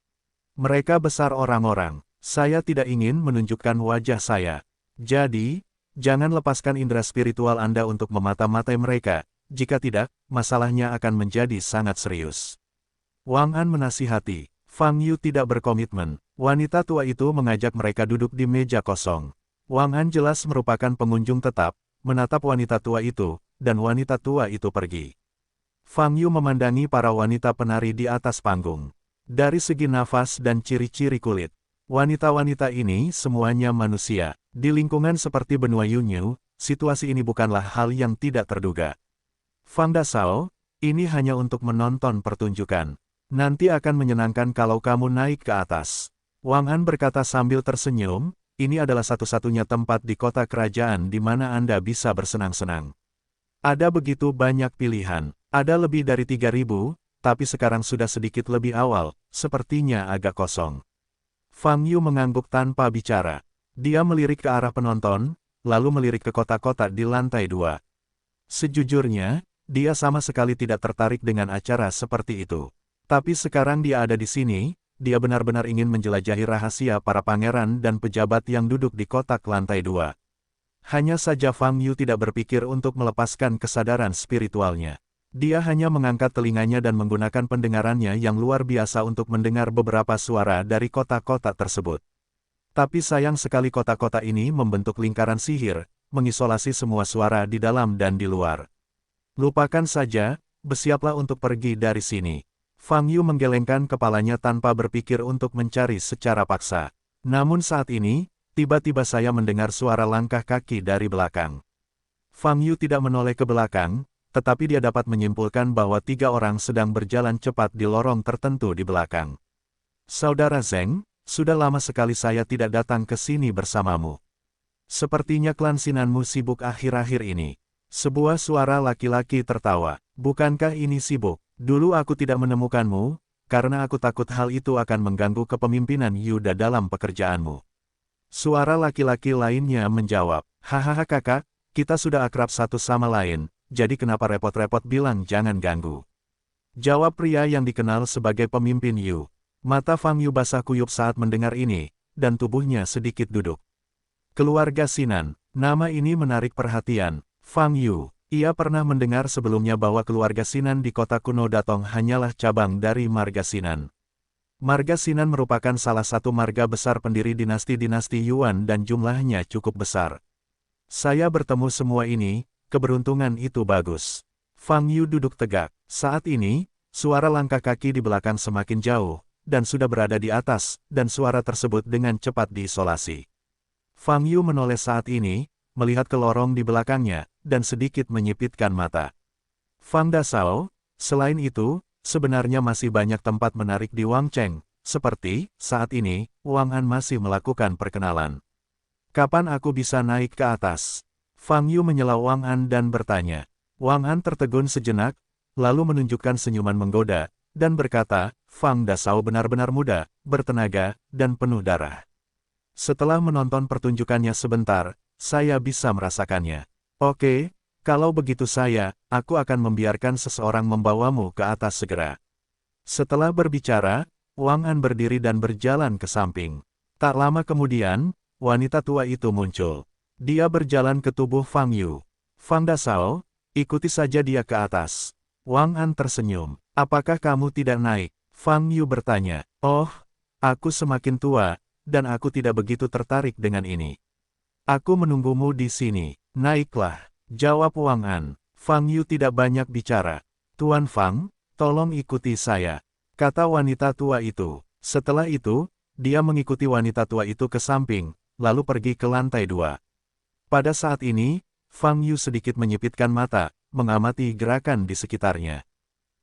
Mereka besar orang-orang. Saya tidak ingin menunjukkan wajah saya. Jadi, jangan lepaskan indera spiritual Anda untuk memata-matai mereka. Jika tidak, masalahnya akan menjadi sangat serius. Wang An menasihati. Fang Yu tidak berkomitmen. Wanita tua itu mengajak mereka duduk di meja kosong. Wang An jelas merupakan pengunjung tetap, menatap wanita tua itu, dan wanita tua itu pergi. Fang Yu memandangi para wanita penari di atas panggung. Dari segi nafas dan ciri-ciri kulit, wanita-wanita ini semuanya manusia. Di lingkungan seperti benua Yunyu, situasi ini bukanlah hal yang tidak terduga. Fang Dasao, ini hanya untuk menonton pertunjukan. Nanti akan menyenangkan kalau kamu naik ke atas. Wang An berkata sambil tersenyum, ini adalah satu-satunya tempat di kota kerajaan di mana Anda bisa bersenang-senang. Ada begitu banyak pilihan, ada lebih dari 3.000, tapi sekarang sudah sedikit lebih awal, sepertinya agak kosong. Fang Yu mengangguk tanpa bicara. Dia melirik ke arah penonton, lalu melirik ke kotak-kotak di lantai 2. Sejujurnya, dia sama sekali tidak tertarik dengan acara seperti itu. Tapi sekarang dia ada di sini, dia benar-benar ingin menjelajahi rahasia para pangeran dan pejabat yang duduk di kotak lantai 2. Hanya saja Fang Yu tidak berpikir untuk melepaskan kesadaran spiritualnya. Dia hanya mengangkat telinganya dan menggunakan pendengarannya yang luar biasa untuk mendengar beberapa suara dari kotak-kotak tersebut. Tapi sayang sekali kotak-kotak ini membentuk lingkaran sihir, mengisolasi semua suara di dalam dan di luar. Lupakan saja, bersiaplah untuk pergi dari sini. Fang Yu menggelengkan kepalanya tanpa berpikir untuk mencari secara paksa. Namun saat ini, tiba-tiba saya mendengar suara langkah kaki dari belakang. Fang Yu tidak menoleh ke belakang, tetapi dia dapat menyimpulkan bahwa 3 orang sedang berjalan cepat di lorong tertentu di belakang. Saudara Zeng, sudah lama sekali saya tidak datang ke sini bersamamu. Sepertinya klan Sinanmu sibuk akhir-akhir ini. Sebuah suara laki-laki tertawa. Bukankah ini sibuk? Dulu aku tidak menemukanmu, karena aku takut hal itu akan mengganggu kepemimpinan Yuda dalam pekerjaanmu. Suara laki-laki lainnya menjawab, hahaha kakak, kita sudah akrab satu sama lain, jadi kenapa repot-repot bilang jangan ganggu. Jawab pria yang dikenal sebagai pemimpin Yu. Mata Fang Yu basah kuyup saat mendengar ini, dan tubuhnya sedikit duduk. Keluarga Sinan, nama ini menarik perhatian. Fang Yu, ia pernah mendengar sebelumnya bahwa keluarga Sinan di kota kuno Datong hanyalah cabang dari marga Sinan. Marga Sinan merupakan salah satu marga besar pendiri dinasti-dinasti Yuan dan jumlahnya cukup besar. Saya bertemu semua ini, keberuntungan itu bagus. Fang Yu duduk tegak. Saat ini, suara langkah kaki di belakang semakin jauh, dan sudah berada di atas, dan suara tersebut dengan cepat diisolasi. Fang Yu menoleh saat ini, melihat ke lorong di belakangnya, dan sedikit menyipitkan mata. Fang Dasao, selain itu, sebenarnya masih banyak tempat menarik di Wangcheng, seperti, saat ini, Wang An masih melakukan perkenalan. Kapan aku bisa naik ke atas? Fang Yu menyela Wang An dan bertanya. Wang An tertegun sejenak, lalu menunjukkan senyuman menggoda, dan berkata, Fang Dasao benar-benar muda, bertenaga, dan penuh darah. Setelah menonton pertunjukannya sebentar, saya bisa merasakannya. Oke, kalau begitu aku akan membiarkan seseorang membawamu ke atas segera. Setelah berbicara, Wang An berdiri dan berjalan ke samping. Tak lama kemudian, wanita tua itu muncul. Dia berjalan ke tubuh Fang Yu. Fang Dasao, ikuti saja dia ke atas. Wang An tersenyum. Apakah kamu tidak naik? Fang Yu bertanya. Oh, aku semakin tua, dan aku tidak begitu tertarik dengan ini. Aku menunggumu di sini. Naiklah, jawab Wang An. Fang Yu tidak banyak bicara. Tuan Fang, tolong ikuti saya, kata wanita tua itu. Setelah itu, dia mengikuti wanita tua itu ke samping, lalu pergi ke lantai 2. Pada saat ini, Fang Yu sedikit menyipitkan mata, mengamati gerakan di sekitarnya.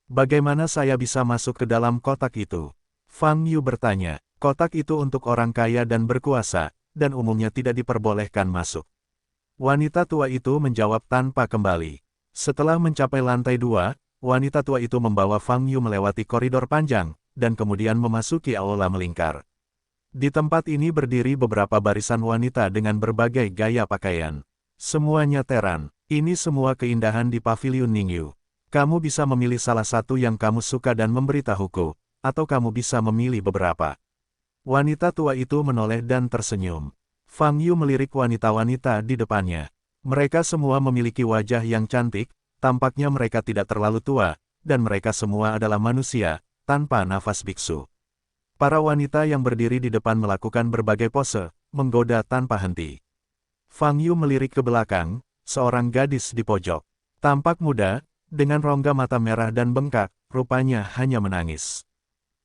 Bagaimana saya bisa masuk ke dalam kotak itu? Fang Yu bertanya. Kotak itu untuk orang kaya dan berkuasa, dan umumnya tidak diperbolehkan masuk. Wanita tua itu menjawab tanpa kembali. Setelah mencapai lantai 2, wanita tua itu membawa Fang Yu melewati koridor panjang, dan kemudian memasuki aula melingkar. Di tempat ini berdiri beberapa barisan wanita dengan berbagai gaya pakaian. Semuanya teran. Ini semua keindahan di paviliun Ningyu. Kamu bisa memilih salah satu yang kamu suka dan memberitahuku, atau kamu bisa memilih beberapa. Wanita tua itu menoleh dan tersenyum. Fang Yu melirik wanita-wanita di depannya. Mereka semua memiliki wajah yang cantik, tampaknya mereka tidak terlalu tua, dan mereka semua adalah manusia, tanpa nafas biksu. Para wanita yang berdiri di depan melakukan berbagai pose, menggoda tanpa henti. Fang Yu melirik ke belakang, seorang gadis di pojok. Tampak muda, dengan rongga mata merah dan bengkak, rupanya hanya menangis.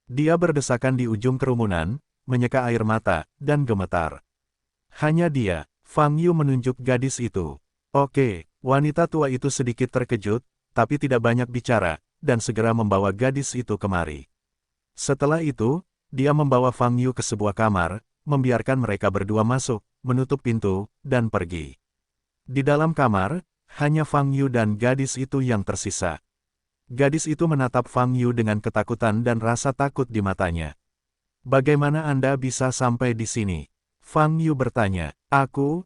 Dia berdesakan di ujung kerumunan, menyeka air mata, dan gemetar. Hanya dia, Fang Yu menunjuk gadis itu. Oke, wanita tua itu sedikit terkejut, tapi tidak banyak bicara, dan segera membawa gadis itu kemari. Setelah itu, dia membawa Fang Yu ke sebuah kamar, membiarkan mereka berdua masuk, menutup pintu, dan pergi. Di dalam kamar, hanya Fang Yu dan gadis itu yang tersisa. Gadis itu menatap Fang Yu dengan ketakutan dan rasa takut di matanya. Bagaimana Anda bisa sampai di sini? Fang Yu bertanya. Aku.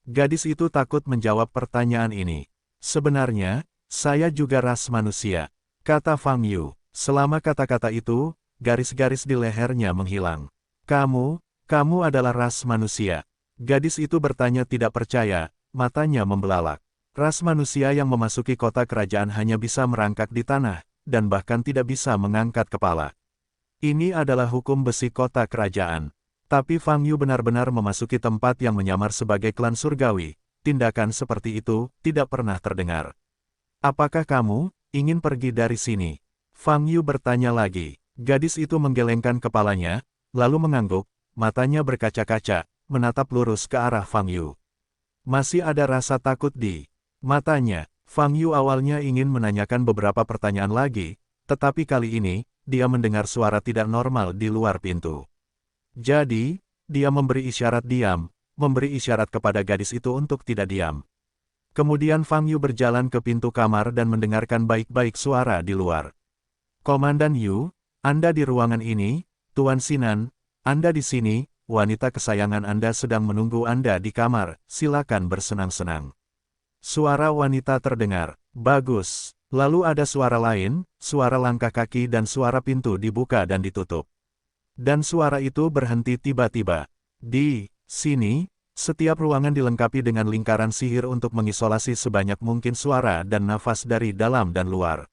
Gadis itu takut menjawab pertanyaan ini. Sebenarnya, saya juga ras manusia, kata Fang Yu. Selama kata-kata itu, garis-garis di lehernya menghilang. Kamu adalah ras manusia. Gadis itu bertanya tidak percaya, matanya membelalak. Ras manusia yang memasuki kota kerajaan hanya bisa merangkak di tanah, dan bahkan tidak bisa mengangkat kepala. Ini adalah hukum besi kota kerajaan. Tapi Fang Yu benar-benar memasuki tempat yang menyamar sebagai klan surgawi. Tindakan seperti itu tidak pernah terdengar. Apakah kamu ingin pergi dari sini? Fang Yu bertanya lagi. Gadis itu menggelengkan kepalanya, lalu mengangguk, matanya berkaca-kaca, menatap lurus ke arah Fang Yu. Masih ada rasa takut di matanya. Fang Yu awalnya ingin menanyakan beberapa pertanyaan lagi, tetapi kali ini, dia mendengar suara tidak normal di luar pintu. Jadi, dia memberi isyarat diam, memberi isyarat kepada gadis itu untuk tidak diam. Kemudian Fang Yu berjalan ke pintu kamar dan mendengarkan baik-baik suara di luar. Komandan Yu, Anda di ruangan ini, Tuan Sinan, Anda di sini, wanita kesayangan Anda sedang menunggu Anda di kamar, silakan bersenang-senang. Suara wanita terdengar. Bagus. Lalu ada suara lain, suara langkah kaki dan suara pintu dibuka dan ditutup. Dan suara itu berhenti tiba-tiba. Di sini, setiap ruangan dilengkapi dengan lingkaran sihir untuk mengisolasi sebanyak mungkin suara dan nafas dari dalam dan luar.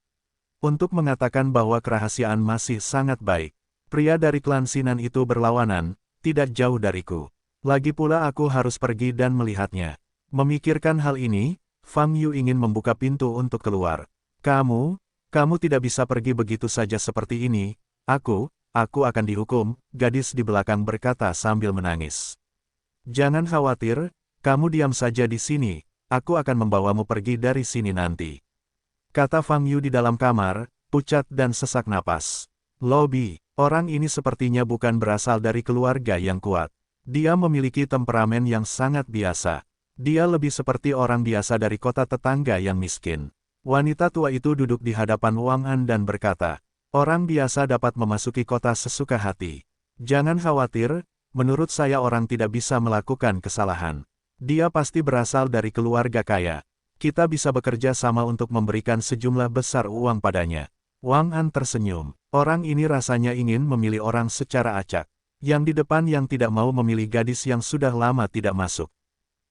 Untuk mengatakan bahwa kerahasiaan masih sangat baik. Pria dari klan Sinan itu berlawanan, tidak jauh dariku. Lagi pula aku harus pergi dan melihatnya. Memikirkan hal ini, Fang Yu ingin membuka pintu untuk keluar. Kamu tidak bisa pergi begitu saja seperti ini. Aku akan dihukum, gadis di belakang berkata sambil menangis. Jangan khawatir, kamu diam saja di sini, aku akan membawamu pergi dari sini nanti. Kata Fang Yu di dalam kamar, pucat dan sesak napas. Lobby, orang ini sepertinya bukan berasal dari keluarga yang kuat. Dia memiliki temperamen yang sangat biasa. Dia lebih seperti orang biasa dari kota tetangga yang miskin. Wanita tua itu duduk di hadapan Wang An dan berkata, orang biasa dapat memasuki kota sesuka hati. Jangan khawatir, menurut saya orang tidak bisa melakukan kesalahan. Dia pasti berasal dari keluarga kaya. Kita bisa bekerja sama untuk memberikan sejumlah besar uang padanya. Wang An tersenyum. Orang ini rasanya ingin memilih orang secara acak. Yang di depan yang tidak mau memilih gadis yang sudah lama tidak masuk.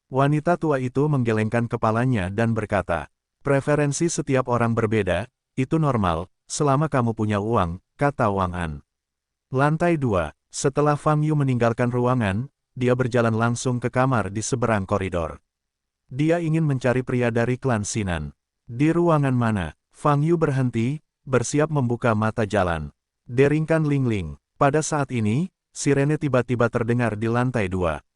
Wanita tua itu menggelengkan kepalanya dan berkata, preferensi setiap orang berbeda, itu normal. Selama kamu punya uang, kata Wang An. Lantai 2. Setelah Fang Yu meninggalkan ruangan, dia berjalan langsung ke kamar di seberang koridor. Dia ingin mencari pria dari klan Sinan. Di ruangan mana? Fang Yu berhenti, bersiap membuka mata jalan. Deringkan Ling Ling. Pada saat ini, sirene tiba-tiba terdengar di lantai 2.